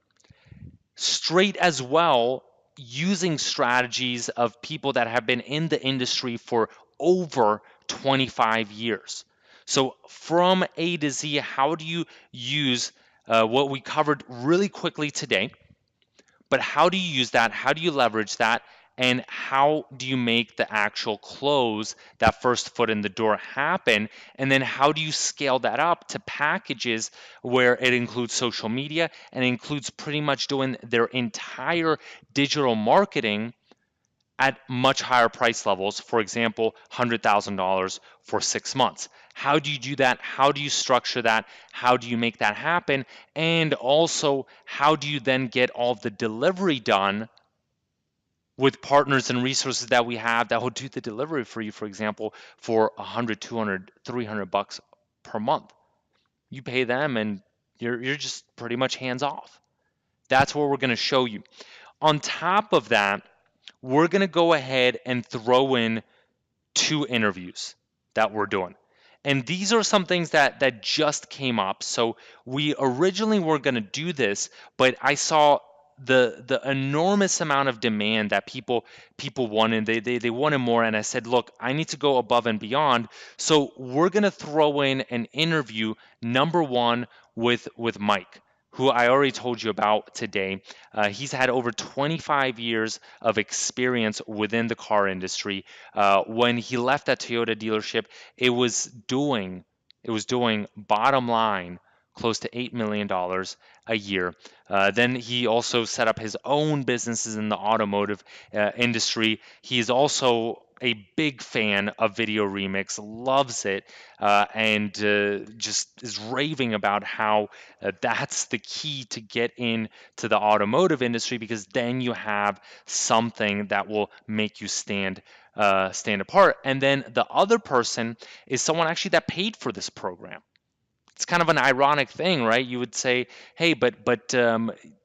Straight as well, using strategies of people that have been in the industry for over 25 years. So from A to Z, how do you use what we covered really quickly today, but how do you use that? How do you leverage that? And how do you make the actual close, that first foot in the door, happen? And then how do you scale that up to packages where it includes social media and includes pretty much doing their entire digital marketing at much higher price levels? For example, $100,000 for 6 months. How do you do that? How do you structure that? How do you make that happen? And also, how do you then get all the delivery done with partners and resources that we have that will do the delivery for you, for example, for 100, 200, 300 bucks per month? You pay them and you're just pretty much hands off. That's what we're going to show you. On top of that, we're going to go ahead and throw in 2 interviews that we're doing. And these are some things that just came up. So we originally were going to do this, but I saw the enormous amount of demand that people wanted. They wanted more, and I said, look, I need to go above and beyond. So we're going to throw in an interview, number 1, with Mike, who I already told you about today. He's had over 25 years of experience within the car industry. When he left that Toyota dealership, it was doing bottom line close to $8 million a year. Then he also set up his own businesses in the automotive industry. He is also a big fan of VideoRemix, loves it, and just is raving about how that's the key to get into the automotive industry, because then you have something that will make you stand apart. And then the other person is someone actually that paid for this program. It's kind of an ironic thing, right? You would say, hey, but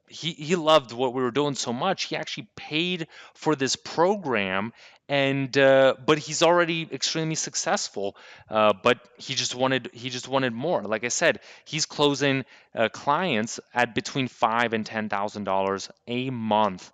he loved what we were doing so much, he actually paid for this program, and but he's already extremely successful. But he just wanted more. Like I said, he's closing clients at between $5,000 and $10,000 a month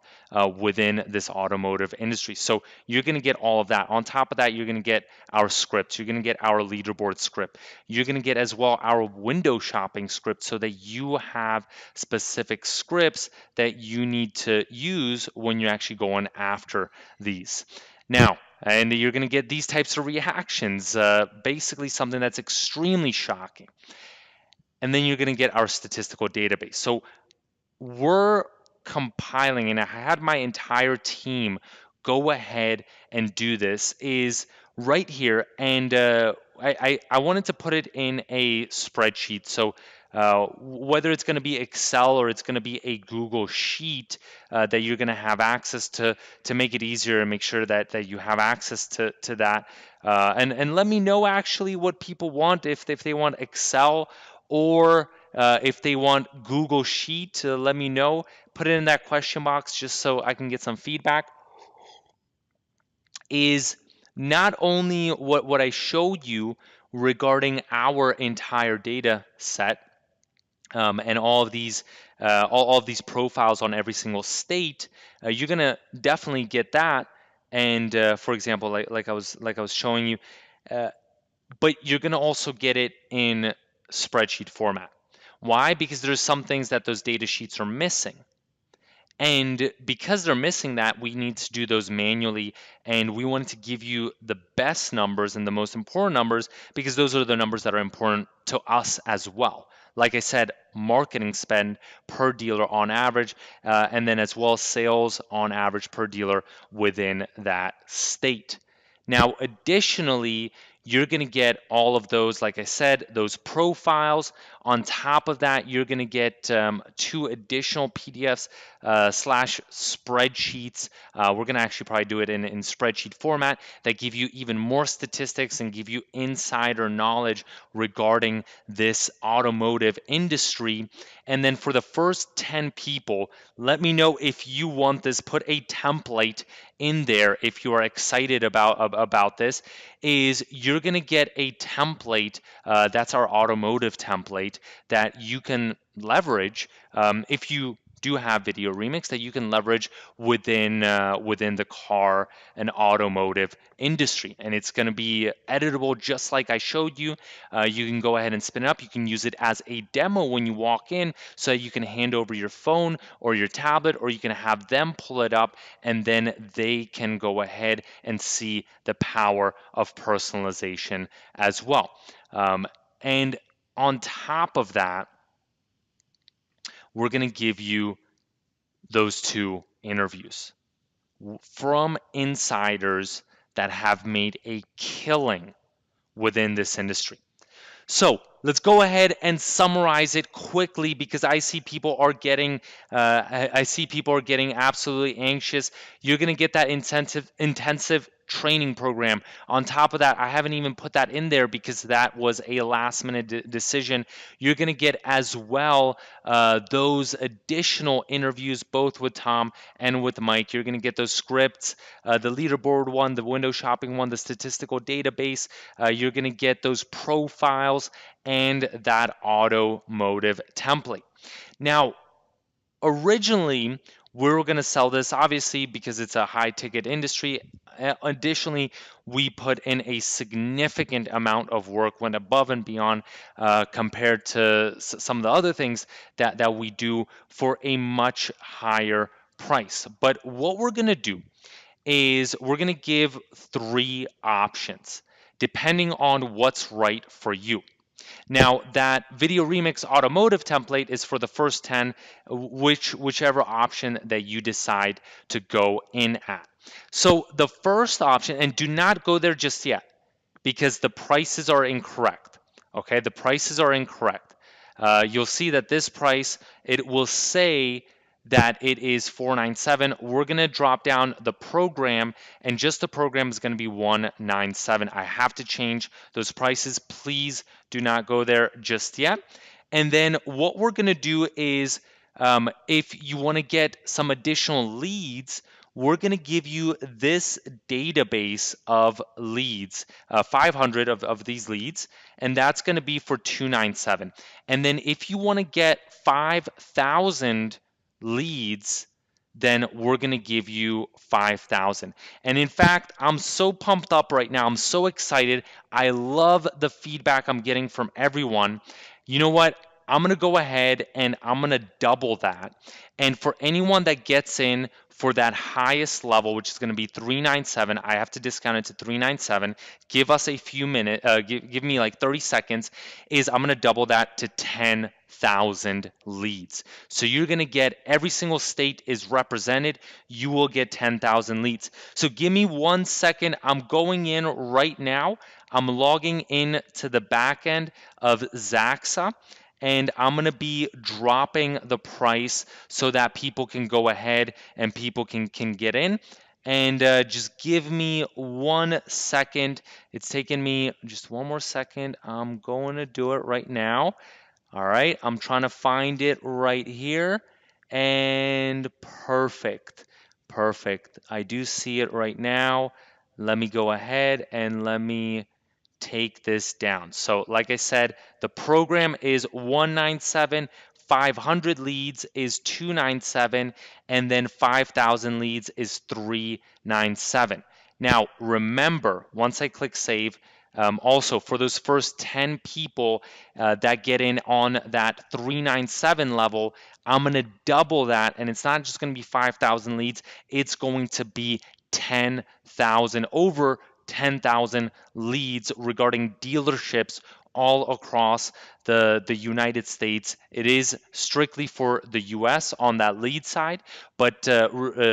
within this automotive industry. So you're going to get all of that. On top of that, you're going to get our scripts. You're going to get our leaderboard script. You're going to get as well our window shopping script, so that you have specific scripts that you need to use when you're actually going after these. Now, and you're going to get these types of reactions, basically something that's extremely shocking. And then you're going to get our statistical database. So we're compiling, and I had my entire team go ahead and do this, is right here. And I wanted to put it in a spreadsheet. So whether it's going to be Excel or it's going to be a Google Sheet that you're going to have access to make it easier and make sure that you have access to that. And let me know actually what people want, if they want Excel, or if they want Google Sheet. Let me know. Put it in that question box just so I can get some feedback. Is not only what I showed you regarding our entire data set, and all of these all of these profiles on every single state, you're gonna definitely get that. And for example, like I was showing you, uh, but you're gonna also get it in spreadsheet format. Why? Because there's some things that those data sheets are missing. And because they're missing that, we need to do those manually. And we wanted to give you the best numbers and the most important numbers, because those are the numbers that are important to us as well. Like I said, marketing spend per dealer on average, and then as well sales on average per dealer within that state. Now, additionally, you're going to get all of those, like I said, those profiles. On top of that, you're going to get 2 additional PDFs slash spreadsheets. We're going to actually probably do it in spreadsheet format, that give you even more statistics and give you insider knowledge regarding this automotive industry. And then for the first 10 people, let me know if you want this. Put a template in there if you are excited about this. Is you're going to get a template, that's our automotive template, that you can leverage if you do have VideoRemix, that you can leverage within the car and automotive industry. And it's going to be editable just like I showed you. You can go ahead and spin it up. You can use it as a demo when you walk in, so you can hand over your phone or your tablet, or you can have them pull it up, and then they can go ahead and see the power of personalization as well. And on top of that, we're going to give you those 2 interviews from insiders that have made a killing within this industry. So let's go ahead and summarize it quickly, because I see people are getting absolutely anxious. You're going to get that intensive training program. On top of that, I haven't even put that in there because that was a last minute decision. You're going to get as well those additional interviews, both with Tom and with Mike. You're going to get those scripts, the leaderboard one, the window shopping one, the statistical database. You're going to get those profiles and that automotive template. Now, originally, we were going to sell this, obviously, because it's a high ticket industry. Additionally, we put in a significant amount of work, went above and beyond compared to some of the other things that we do, for a much higher price. But what we're going to do is we're going to give 3 options depending on what's right for you. Now that Video Remix Automotive template is for the first 10, whichever option that you decide to go in at. So the first option, and do not go there just yet because the prices are incorrect. Okay, the prices are incorrect. You'll see that this price, it will say that it is 497. We're going to drop down the program, and just the program is going to be 197. I have to change those prices. Please do not go there just yet. And then what we're going to do is, if you want to get some additional leads, we're going to give you this database of leads, 500 of these leads, and that's going to be for 297. And then if you want to get 5,000 leads, then we're going to give you 5,000. And in fact, I'm so pumped up right now. I'm so excited. I love the feedback I'm getting from everyone. You know what? I'm going to go ahead and I'm going to double that. And for anyone that gets in for that highest level, which is going to be 397, I have to discount it to 397. Give us a few minutes, give me like 30 seconds, is I'm going to double that to 10,000 leads. So you're going to get, every single state is represented. You will get 10,000 leads. So give me 1 second. I'm going in right now. I'm logging in to the back end of Zaxa, and I'm going to be dropping the price so that people can go ahead and people can get in. And just give me 1 second. It's taking me just 1 more second. I'm going to do it right now. All right, I'm trying to find it right here. And perfect. Perfect. I do see it right now. Let me go ahead and let me take this down. So like I said, the program is 197, 500 leads is 297, and then 5,000 leads is 397. Now remember, once I click save, also for those first 10 people that get in on that 397 level, I'm going to double that, and it's not just going to be 5,000 leads, it's going to be 10,000, over 10,000 leads regarding dealerships all across the United States. It is strictly for the US on that lead side, but a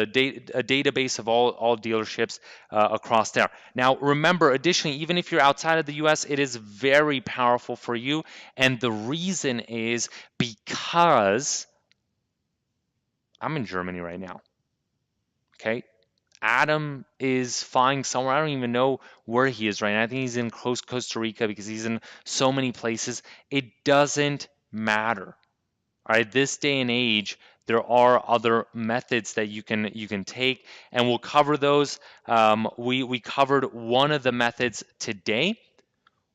database of all dealerships across there. Now remember, additionally, even if you're outside of the US, it is very powerful for you, and the reason is because I'm in Germany right now. Okay, Adam is flying somewhere. I don't even know where he is right now. I think he's in Costa Rica because he's in so many places. It doesn't matter. All right, this day and age, there are other methods that you can take, and we'll cover those. We covered one of the methods today,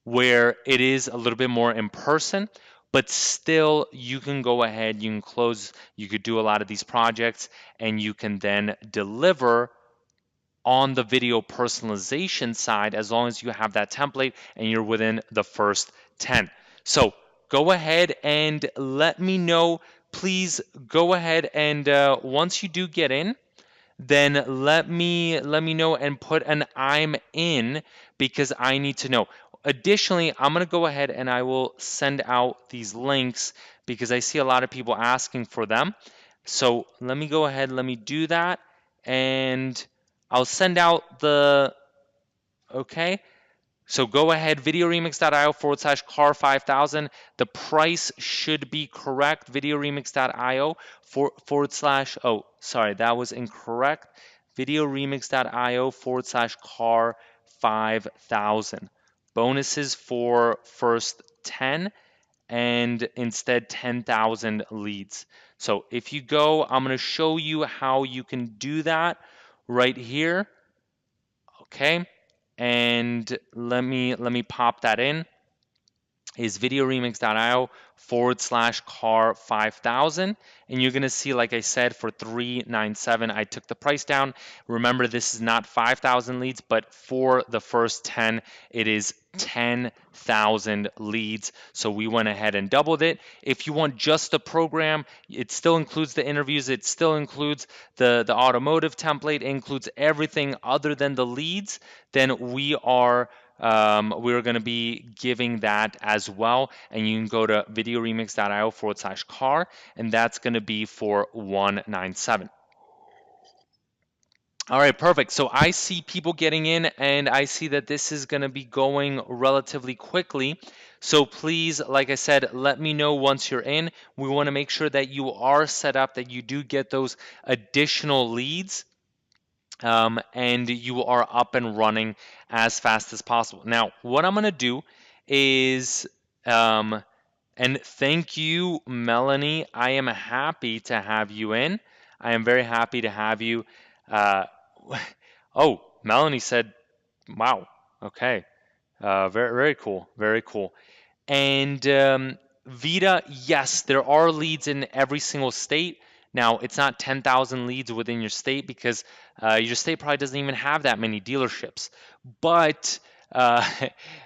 where it is a little bit more in person, but still you can go ahead, you can close, you could do a lot of these projects, and you can then deliver on the video personalization side as long as you have that template and you're within the first 10. So go ahead and let me know. Please go ahead and once you do get in, then let me know and put an I'm in, because I need to know. Additionally, I'm going to go ahead and I will send out these links because I see a lot of people asking for them. So let me go ahead, let me do that, and I'll send out the, okay. So go ahead, videoremix.io/car5000. The price should be correct. Videoremix.io oh, sorry, that was incorrect. Videoremix.io/car5000. Bonuses for first 10 and instead 10,000 leads. So if you go, I'm going to show you how you can do that right here. Okay. And let me pop that in, is videoremix.io/car5000, and you're gonna see, like I said, for 397 I took the price down. Remember, this is not 5,000 leads, but for the first 10 it is 10,000 leads. So we went ahead and doubled it. If you want just the program, it still includes the interviews, it still includes the automotive template, it includes everything other than the leads, then we are we're going to be giving that as well. And you can go to VideoRemix.io/car, and that's going to be for 197. All right, perfect. So I see people getting in, and I see that this is going to be going relatively quickly. So please, like I said, let me know once you're in. We want to make sure that you are set up, that you do get those additional leads, and you are up and running as fast as possible. Now, what I'm going to do is, and thank you, Melanie. I am happy to have you in. I am very happy to have you. Uh, oh, Melanie said, wow, okay. Very, very cool. Very cool. And Vita, yes, there are leads in every single state. Now, it's not 10,000 leads within your state because your state probably doesn't even have that many dealerships. But uh,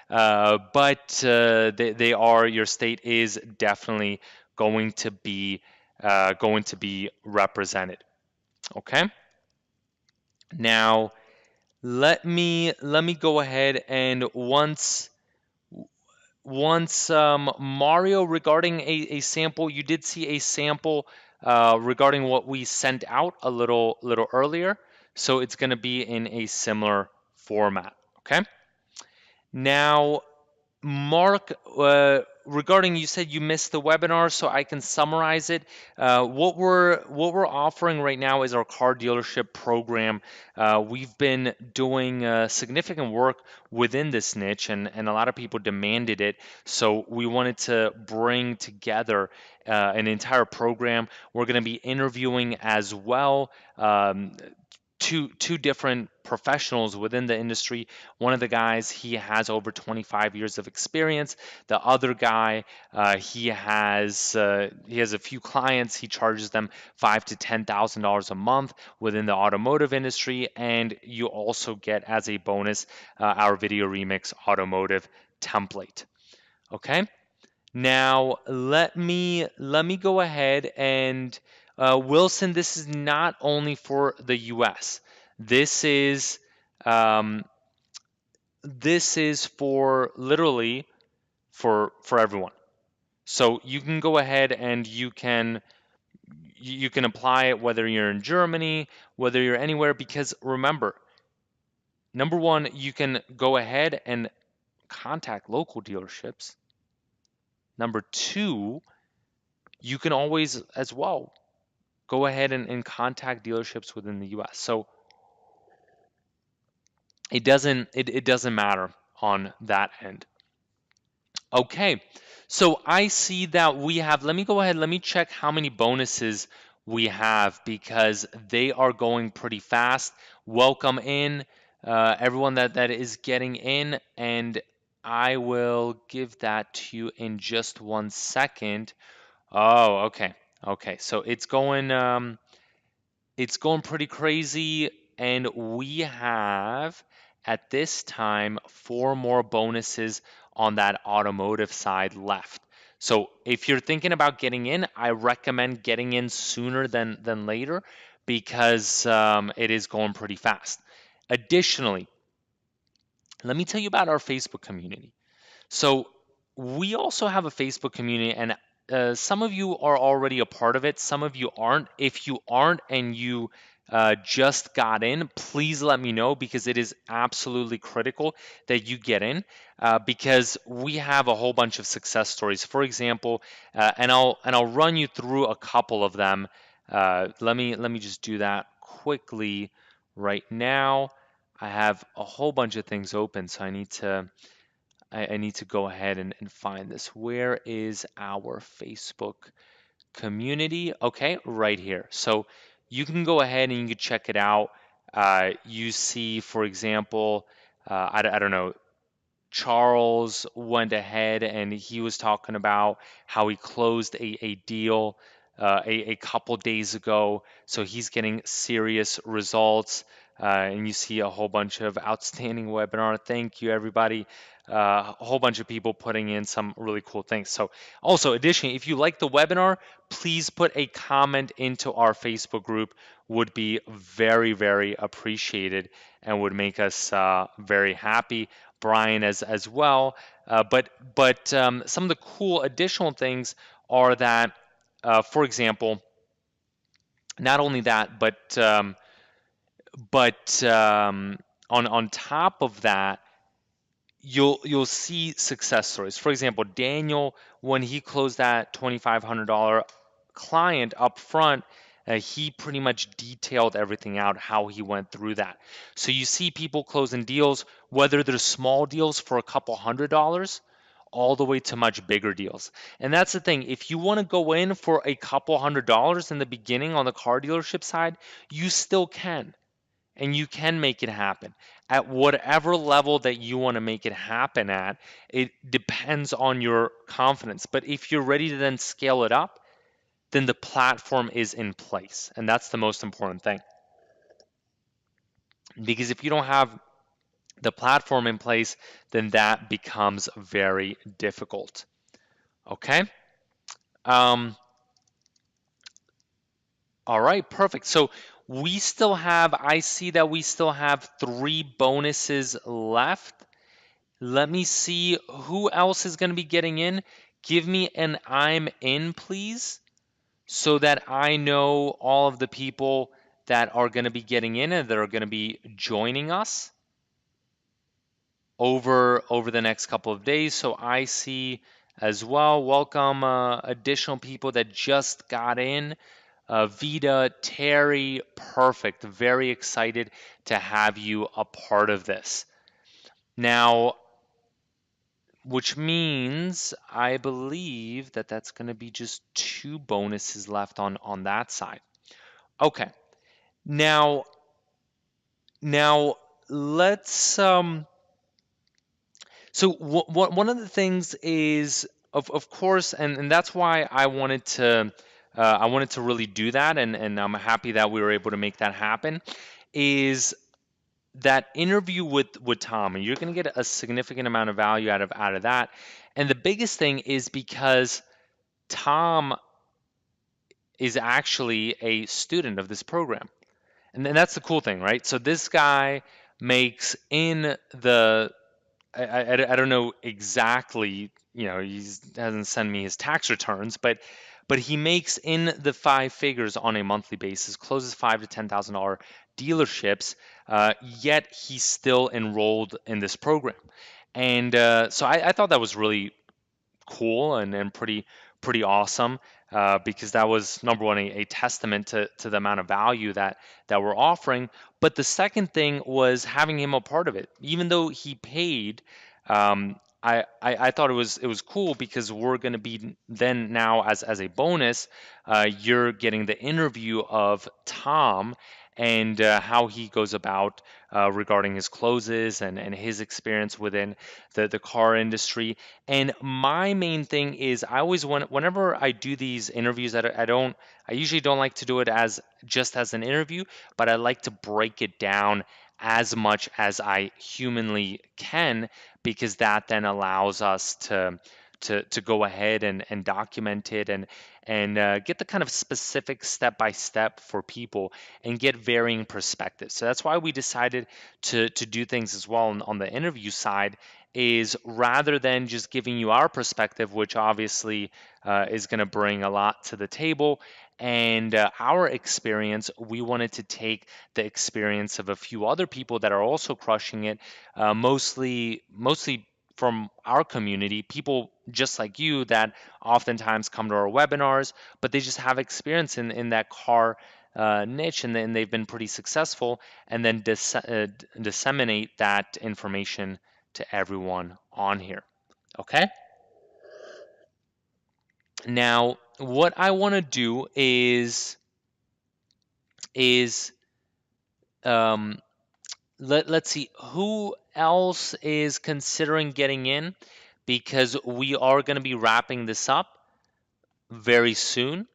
they are, your state is definitely going to be represented. Okay. Now, let me go ahead, and once Mario, regarding a sample, you did see a sample regarding what we sent out a little earlier, so it's going to be in a similar format. Okay. Now, Mark, regarding, you said you missed the webinar, so I can summarize it. What we're offering right now is our car dealership program. We've been doing significant work within this niche, and a lot of people demanded it. So we wanted to bring together an entire program. We're going to be interviewing as well. Two different professionals within the industry. One of the guys, he has over 25 years of experience. The other guy, he has a few clients. He charges them $5,000 to $10,000 a month within the automotive industry, and you also get as a bonus our Video Remix automotive template. Okay. Now let me go ahead and Wilson, this is not only for the US. This is um, this is for literally for everyone. So you can go ahead and you can apply it whether you're in Germany, whether you're anywhere, because remember, number one, you can go ahead and contact local dealerships. Number two, you can always as well go ahead and contact dealerships within the US. So it doesn't matter on that end. Okay, so I see that we have, let me go ahead, let me check how many bonuses we have because they are going pretty fast. Welcome in everyone that is getting in, and I will give that to you in just 1 second. Oh, okay. Okay, so it's going pretty crazy, and we have at this time 4 more bonuses on that automotive side left. So if you're thinking about getting in, I recommend getting in sooner than later because it is going pretty fast. Additionally, let me tell you about our Facebook community. So we also have a Facebook community, and some of you are already a part of it. Some of you aren't. If you aren't and you just got in, please let me know because it is absolutely critical that you get in because we have a whole bunch of success stories. For example, and I'll run you through a couple of them. Let me just do that quickly right now. I have a whole bunch of things open, so I need to go ahead and find this. Where is our Facebook community? Okay, right here. So you can go ahead and you can check it out. You see, for example, I don't know, Charles went ahead and he was talking about how he closed a deal a couple days ago. So he's getting serious results. And you see a whole bunch of outstanding webinar. Thank you, everybody. a whole bunch of people putting in some really cool things. So also, additionally, if you like the webinar, please put a comment into our Facebook group. Would be very, very appreciated and would make us very happy. Brian as well. But some of the cool additional things are that, for example, not only that, but on top of that, you'll see success stories. For example, Daniel, when he closed that $2,500 client up front, he pretty much detailed everything out, how he went through that. So you see people closing deals, whether they're small deals for a couple $100 all the way to much bigger deals. And that's the thing. If you want to go in for a couple $100 in the beginning on the car dealership side, you still can, and you can make it happen at whatever level that you want to make it happen at. It depends on your confidence. But if you're ready to then scale it up, then the platform is in place. And that's the most important thing. Because if you don't have the platform in place, then that becomes very difficult. Okay? Um, all right, perfect. So I see that we still have 3 bonuses left. Let me see who else is going to be getting in. Give me an I'm in, please, so that I know all of the people that are going to be getting in and that are going to be joining us over the next couple of days. So I see as well. Welcome additional people that just got in. Vita, Terry, perfect. Very excited to have you a part of this. Now, which means I believe that that's going to be just 2 bonuses left on that side. Okay. Now let's so one of the things is of course, and that's why I wanted to really do that, and I'm happy that we were able to make that happen, is that interview with Tom, and you're going to get a significant amount of value out of that. And the biggest thing is because Tom is actually a student of this program. And then that's the cool thing, right? So this guy makes in the I don't know exactly, he hasn't sent me his tax returns, but he makes in the 5 figures on a monthly basis, closes $5,000 to $10,000 dealerships, yet he's still enrolled in this program. And so I thought that was really cool and pretty awesome, because that was number one, a testament to the amount of value that we're offering. But the second thing was having him a part of it, even though he paid. I thought it was cool because we're going to be then now as a bonus, you're getting the interview of Tom and how he goes about regarding his closes and his experience within the car industry. And my main thing is I always whenever I do these interviews, I usually don't like to do it as just as an interview, but I like to break it down as much as I humanly can, because that then allows us to go ahead and document it and get the kind of specific step by step for people and get varying perspectives. So that's why we decided to do things as well on the interview side, is rather than just giving you our perspective, which obviously is going to bring a lot to the table, and our experience, we wanted to take the experience of a few other people that are also crushing it, mostly from our community, people just like you that oftentimes come to our webinars, but they just have experience in that car niche, and then they've been pretty successful, and then disseminate that information to everyone on here. Okay? Now, what I want to do is um, let's see who else is considering getting in, because we are going to be wrapping this up very soon.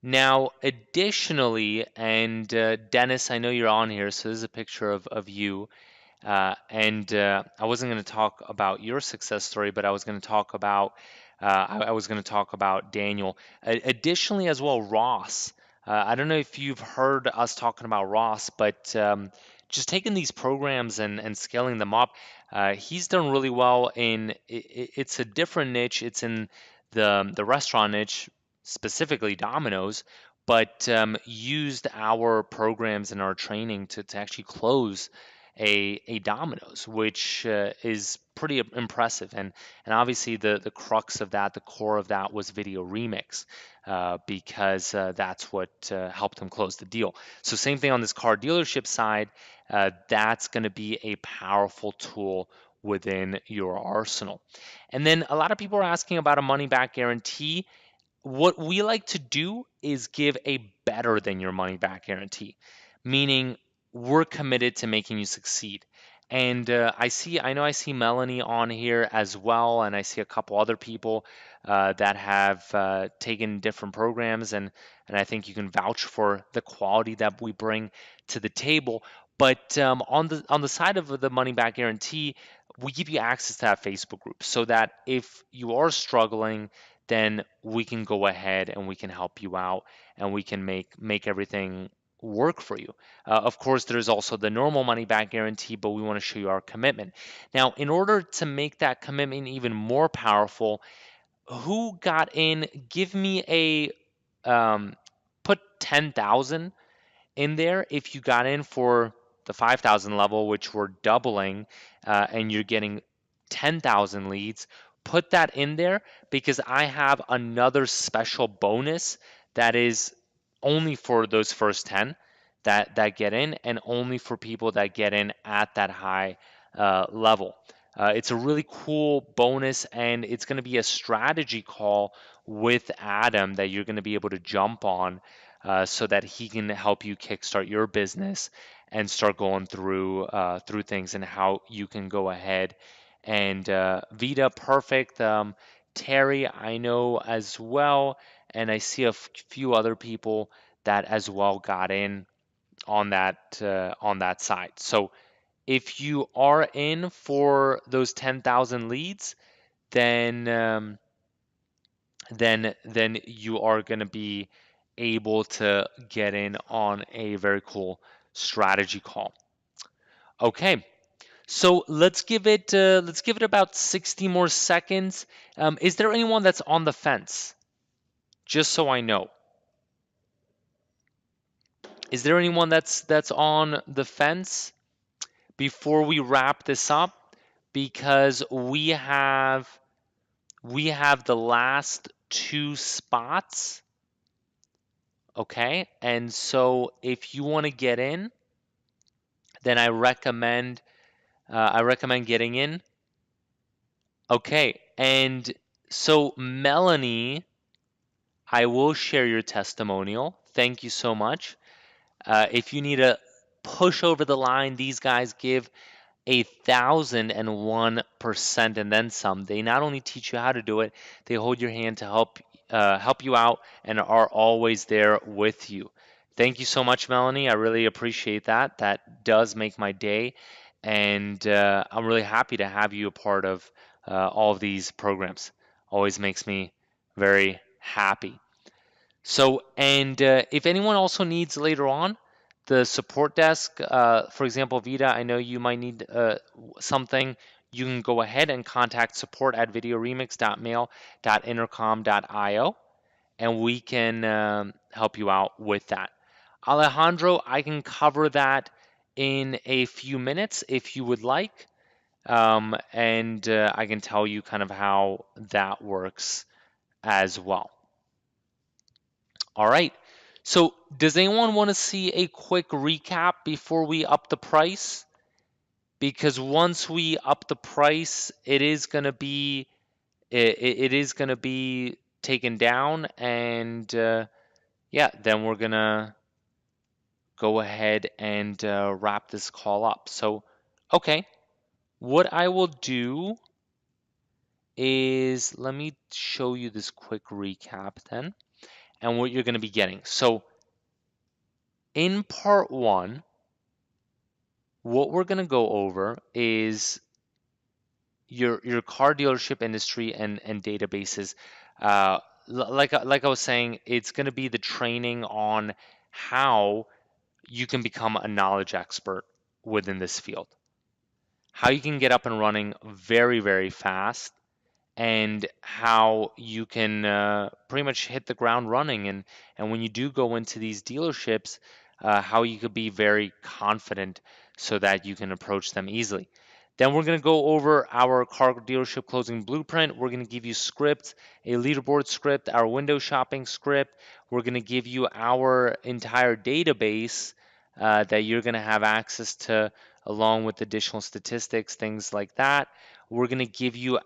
Now, additionally, and Dennis, I know you're on here, so this is a picture of you. I wasn't going to talk about your success story, but I was going to talk about I was going to talk about Daniel. Additionally, as well, Ross. I don't know if you've heard us talking about Ross, but just taking these programs and scaling them up, he's done really well it's a different niche. It's in the restaurant niche, specifically Domino's, but used our programs and our training to actually close a Domino's, which is pretty impressive. And obviously the crux of that, the core of that was VideoRemix, because that's what helped him close the deal. So same thing on this car dealership side. That's going to be a powerful tool within your arsenal. And then a lot of people are asking about a money back guarantee. What we like to do is give a better than your money back guarantee, meaning we're committed to making you succeed. And I know I see Melanie on here as well, and I see a couple other people that have taken different programs, and I think you can vouch for the quality that we bring to the table. But on the side of the money back guarantee, we give you access to that Facebook group so that if you are struggling, then we can go ahead and we can help you out and we can make everything work for you. Of course, there's also the normal money back guarantee, but we want to show you our commitment. Now, in order to make that commitment even more powerful, who got in? Give me put 10,000 in there if you got in for the 5,000 level, which we're doubling, and you're getting 10,000 leads. Put that in there because I have another special bonus that is only for those first 10 that get in, and only for people that get in at that high level. It's a really cool bonus, and it's going to be a strategy call with Adam that you're going to be able to jump on, so that he can help you kickstart your business and start going through things and how you can go ahead and Vita, perfect. Terry, I know as well, and I see a few other people that as well got in on that side. So if you are in for those 10,000 leads, then then you are going to be able to get in on a very cool strategy call. Okay, so let's give it about 60 more seconds. Is there anyone that's on the fence? Just so I know. Is there anyone that's on the fence before we wrap this up? Because we have the last two spots. Okay, and so if you want to get in, then I recommend getting in. Okay, and so Melanie, I will share your testimonial. Thank you so much. If you need to push over the line, these guys give 1,001% and then some. They not only teach you how to do it, they hold your hand to help you out and are always there with you. Thank you so much, Melanie. I really appreciate that. That does make my day, and I'm really happy to have you a part of all of these programs. Always makes me very happy. So, and if anyone also needs later on the support desk, for example, Vita, I know you might need something. You can go ahead and contact support at videoremix.mail.intercom.io, and we can help you out with that. Alejandro, I can cover that in a few minutes if you would like, and I can tell you kind of how that works as well. All right. So does anyone want to see a quick recap before we up the price? Because once we up the price, it is gonna be taken down, and yeah, then we're gonna go ahead and wrap this call up. So, okay, what I will do is let me show you this quick recap then, and what you're gonna be getting. So in part one, what we're going to go over is your car dealership industry and databases. Like I was saying, it's going to be the training on how you can become a knowledge expert within this field, how you can get up and running very, very fast, and how you can pretty much hit the ground running. And when you do go into these dealerships, how you could be very confident so that you can approach them easily. Then we're going to go over our car dealership closing blueprint. We're going to give you scripts, a leaderboard script, our window shopping script. We're going to give you our entire database that you're going to have access to, along with additional statistics, things like that. We're going to give you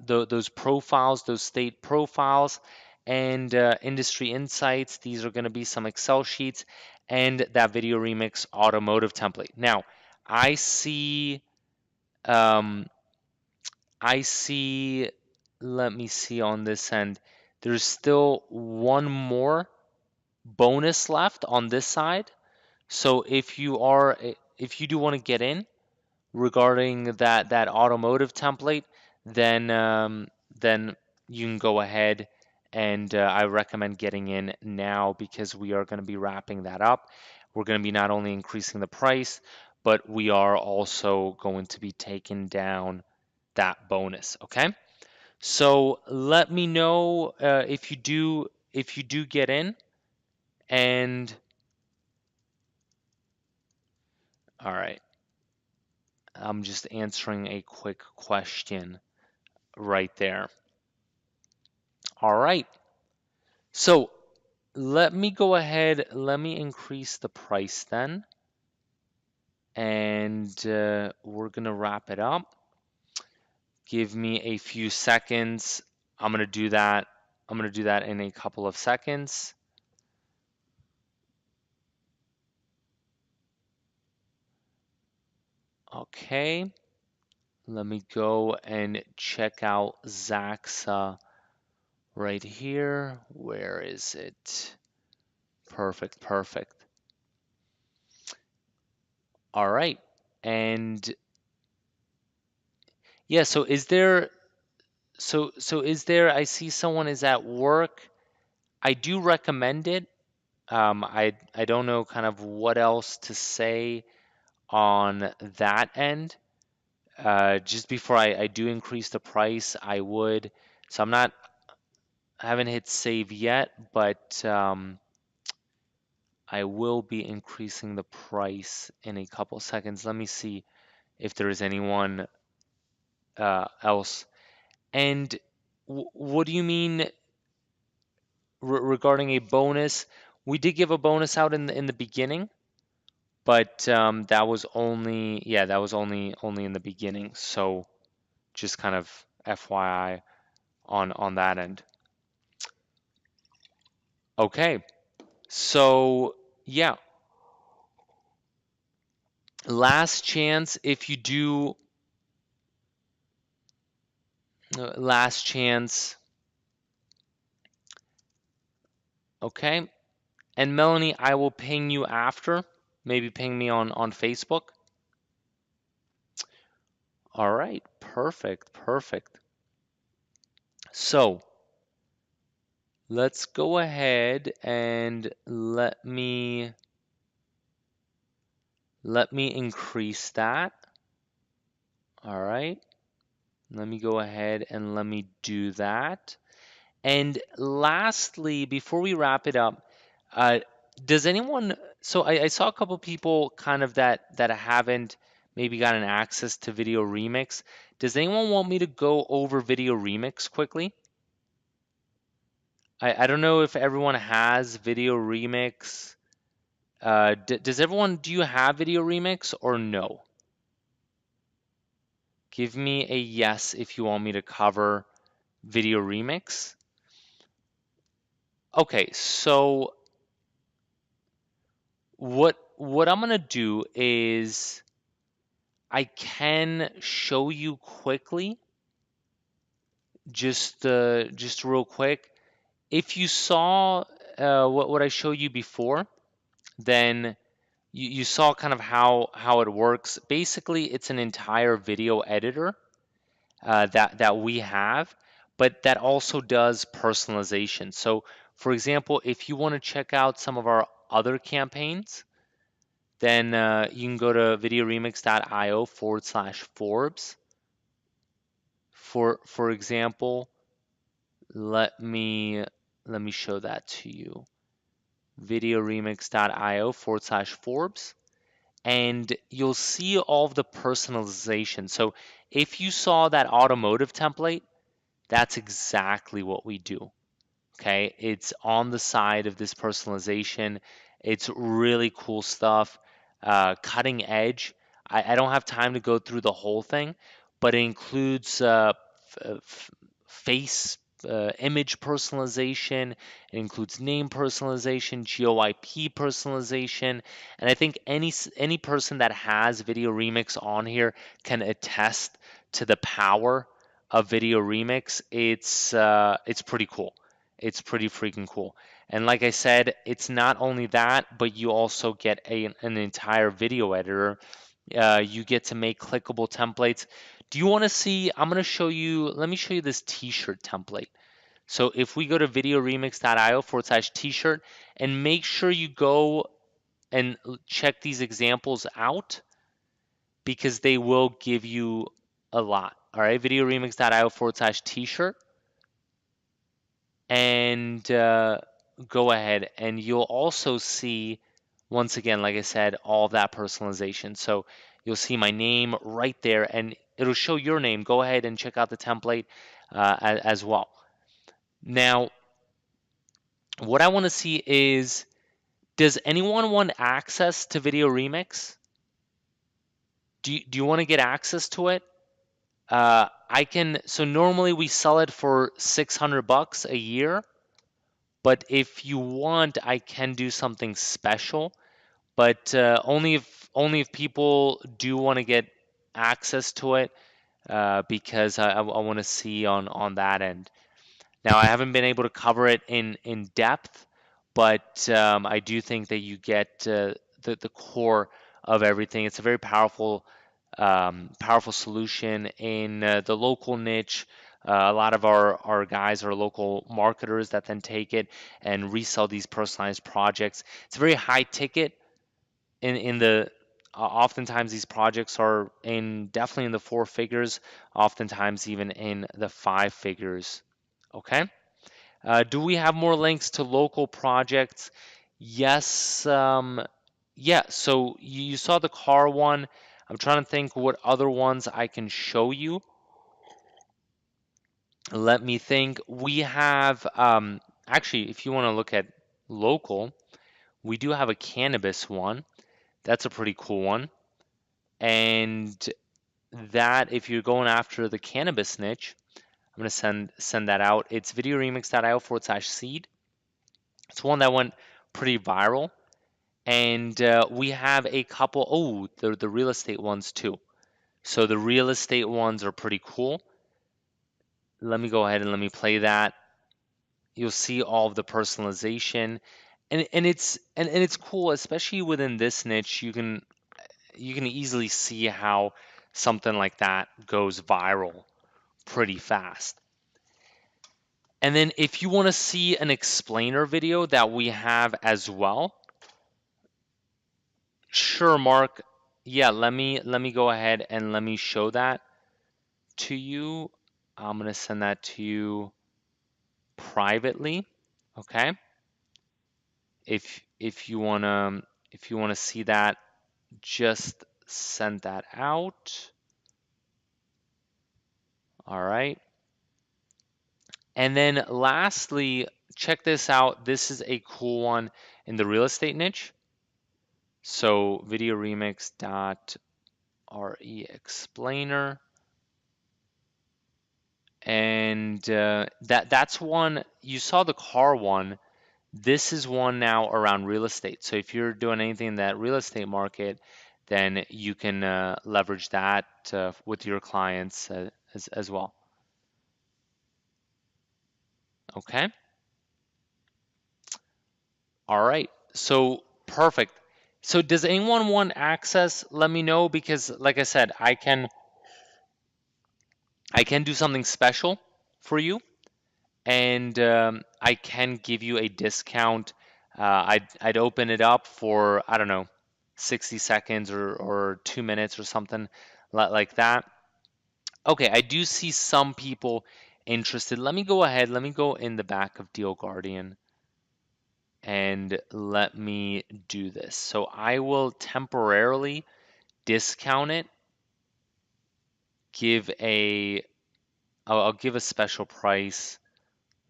those profiles, those state profiles, and industry insights. These are going to be some Excel sheets and that VideoRemix automotive template. Now, I see, um, I see, let me see on this end. There's still one more bonus left on this side. So if you do want to get in, regarding that automotive template, then you can go ahead and I recommend getting in now because we are going to be wrapping that up. We're going to be not only increasing the price, but we are also going to be taking down that bonus. Okay, so let me know if you do get in. And all right, I'm just answering a quick question right there. All right. So let me go ahead, let me increase the price then, and we're gonna wrap it up. Give me a few seconds. I'm gonna do that. I'm gonna do that in a couple of seconds. Okay. Let me go and check out Zaxa right here. Where is it? Perfect, perfect. All right. And yeah, so is there is there, I see someone is at work. I do recommend it. I don't know kind of what else to say on that end. Just before I do increase the price, I would. So I haven't hit save yet, but I will be increasing the price in a couple seconds. Let me see if there is anyone else. And what do you mean regarding a bonus? We did give a bonus out in the beginning, but that was only, yeah, that was only in the beginning. So just kind of FYI on that end. Okay, so yeah, last chance if you do, last chance. Okay, and Melanie, I will ping you after. Maybe ping me on Facebook. All right, perfect, perfect. So let's go ahead and let me increase that. All right. Let me go ahead and let me do that. And lastly, before we wrap it up, uh, does anyone, so I saw a couple people kind of that haven't maybe gotten access to VideoRemix. Does anyone want me to go over VideoRemix quickly? I don't know if everyone has VideoRemix. Does everyone, do you have VideoRemix or no? Give me a yes if you want me to cover VideoRemix. Okay, so what I'm gonna do is I can show you quickly, just real quick. If you saw what I showed you before, then you saw kind of how it works. Basically, it's an entire video editor that we have, but that also does personalization. So, for example, if you want to check out some of our other campaigns, then you can go to videoremix.io/Forbes. For example, let me show that to you. videoremix.io/Forbes, and you'll see all of the personalization. So if you saw that automotive template, that's exactly what we do. Okay, it's on the side of this personalization. It's really cool stuff, cutting edge. I don't have time to go through the whole thing, but it includes face image personalization. It includes name personalization, GeoIP personalization, and I think any person that has Video Remix on here can attest to the power of Video Remix. It's pretty cool. It's pretty freaking cool. And like I said, it's not only that, but you also get an entire video editor. You get to make clickable templates. Do you want to see? I'm going to show you. Let me show you this t-shirt template. So if we go to videoremix.io/t-shirt and make sure you go and check these examples out because they will give you a lot. All right, videoremix.io/t-shirt. And go ahead and you'll also see, once again, like I said, all that personalization. So you'll see my name right there and it'll show your name. Go ahead and check out the template as well. Now, what I want to see is, does anyone want access to Video Remix? Do you want to get access to it? I can, so normally we sell it for $600 a year. But if you want, I can do something special. But only if people do want to get access to it, because I want to see on that end. Now, I haven't been able to cover it in depth, but I do think that you get the core of everything. It's a very powerful solution in the local niche. A lot of our guys are local marketers that then take it and resell these personalized projects. It's very high ticket in the oftentimes these projects are in definitely in the four figures, oftentimes even in the five figures. Okay. Do we have more links to local projects? Yes. Yeah. So you saw the car one. I'm trying to think what other ones I can show you. Let me think. We have, actually, if you want to look at local, we do have a cannabis one. That's a pretty cool one. And that, if you're going after the cannabis niche, I'm going to send that out. It's videoremix.io/seed. It's one that went pretty viral. And we have a couple, oh, the real estate ones too. So the real estate ones are pretty cool. Let me go ahead and let me play that. You'll see all of the personalization. And it's cool, especially within this niche. You can easily see how something like that goes viral pretty fast. And then if you want to see an explainer video that we have as well, sure, Mark. Yeah, let me go ahead and let me show that to you. I'm gonna send that to you privately. Okay. If you wanna see that, just send that out. All right. And then lastly, check this out. This is a cool one in the real estate niche. So videoremix.re explainer. And that's one. You saw the car one. This is one now around real estate. So if you're doing anything in that real estate market, then you can leverage that with your clients as well. Okay. All right. So perfect. So does anyone want access? Let me know, because like I said, I can do something special for you, and I can give you a discount. I'd open it up for, I don't know, 60 seconds or 2 minutes or something like that. Okay, I do see some people interested. Let me go ahead. Let me go in the back of Deal Guardian and let me do this. So I will temporarily discount it, give a, I'll give a special price.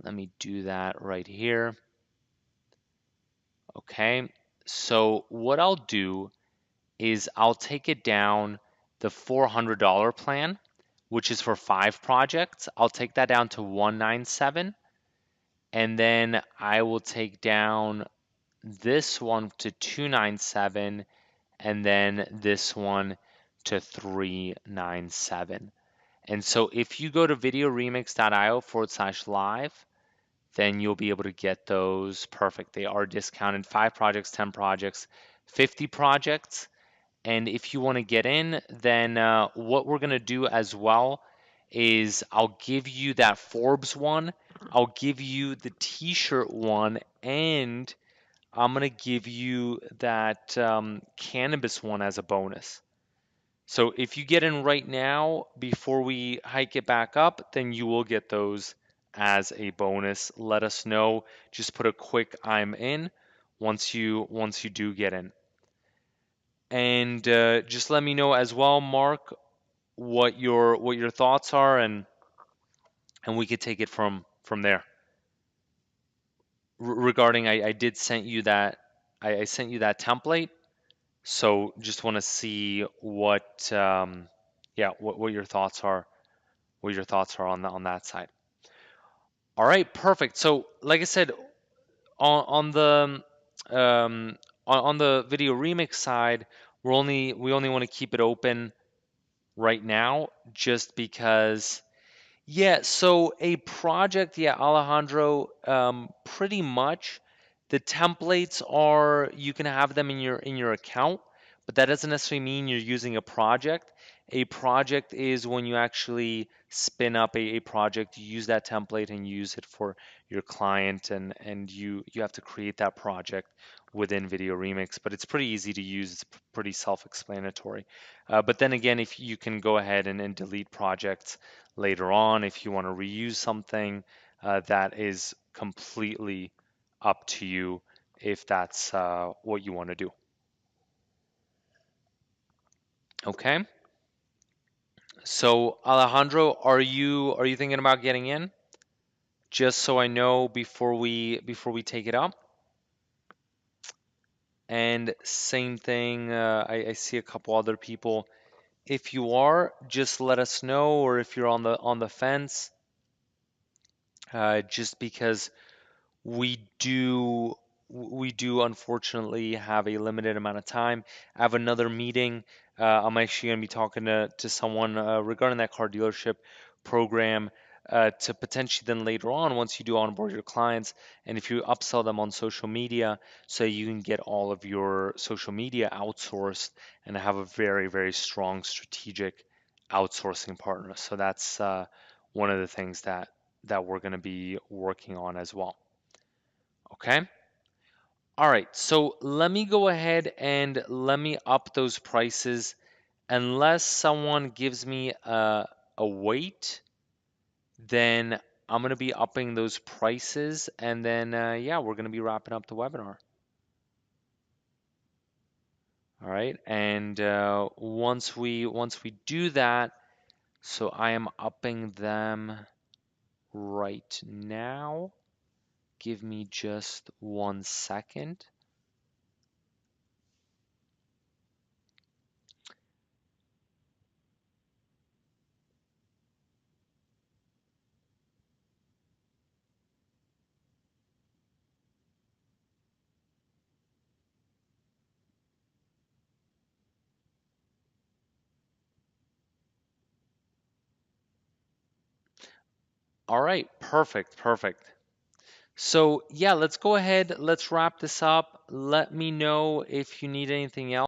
Let me do that right here. Okay, so what I'll do is I'll take it down the $400 plan, which is for 5 projects. I'll take that down to 197, and then I will take down this one to 297, and then this one to 397. And so if you go to videoremix.io/live, then you'll be able to get those. Perfect. They are discounted. 5 projects, 10 projects, 50 projects. And if you want to get in, then what we're going to do as well is I'll give you that Forbes one, I'll give you the t-shirt one, and I'm going to give you that cannabis one as a bonus. So if you get in right now before we hike it back up, then you will get those as a bonus. Let us know. Just put a quick "I'm in" once you do get in. And just let me know as well, Mark, what your thoughts are, and we could take it from there. Regarding, I did sent you that, I sent you that template. So just want to see what yeah, what your thoughts are, on that side. All right, perfect. So like I said, on the on the video remix side, we only want to keep it open right now, just because. Yeah, so a project, yeah, Alejandro, pretty much the templates are, you can have them in your account, but that doesn't necessarily mean you're using a project. A project is when you actually spin up a project, you use that template and use it for your client, and you have to create that project within Video Remix, but it's pretty easy to use. It's pretty self-explanatory. But then again, if you can go ahead and delete projects later on, if you want to reuse something, that is completely up to you if that's what you want to do. Okay. So Alejandro, are you thinking about getting in? Just so I know before we take it up. And same thing, I see a couple other people. If you are, just let us know, or if you're on the fence, just because We do we do unfortunately have a limited amount of time. I have another meeting. I'm actually going to be talking to someone regarding that car dealership program, to potentially then later on, once you do onboard your clients, and if you upsell them on social media, so you can get all of your social media outsourced and have a very, very strong strategic outsourcing partner. So that's one of the things that we're going to be working on as well. Okay. All right. So let me go ahead and let me up those prices. Unless someone gives me a wait, then I'm going to be upping those prices. And then, yeah, we're going to be wrapping up the webinar. All right. And once we do that, so I am upping them right now. Give me just 1 second. All right, perfect, perfect. So, yeah, let's go ahead. Let's wrap this up. Let me know if you need anything else.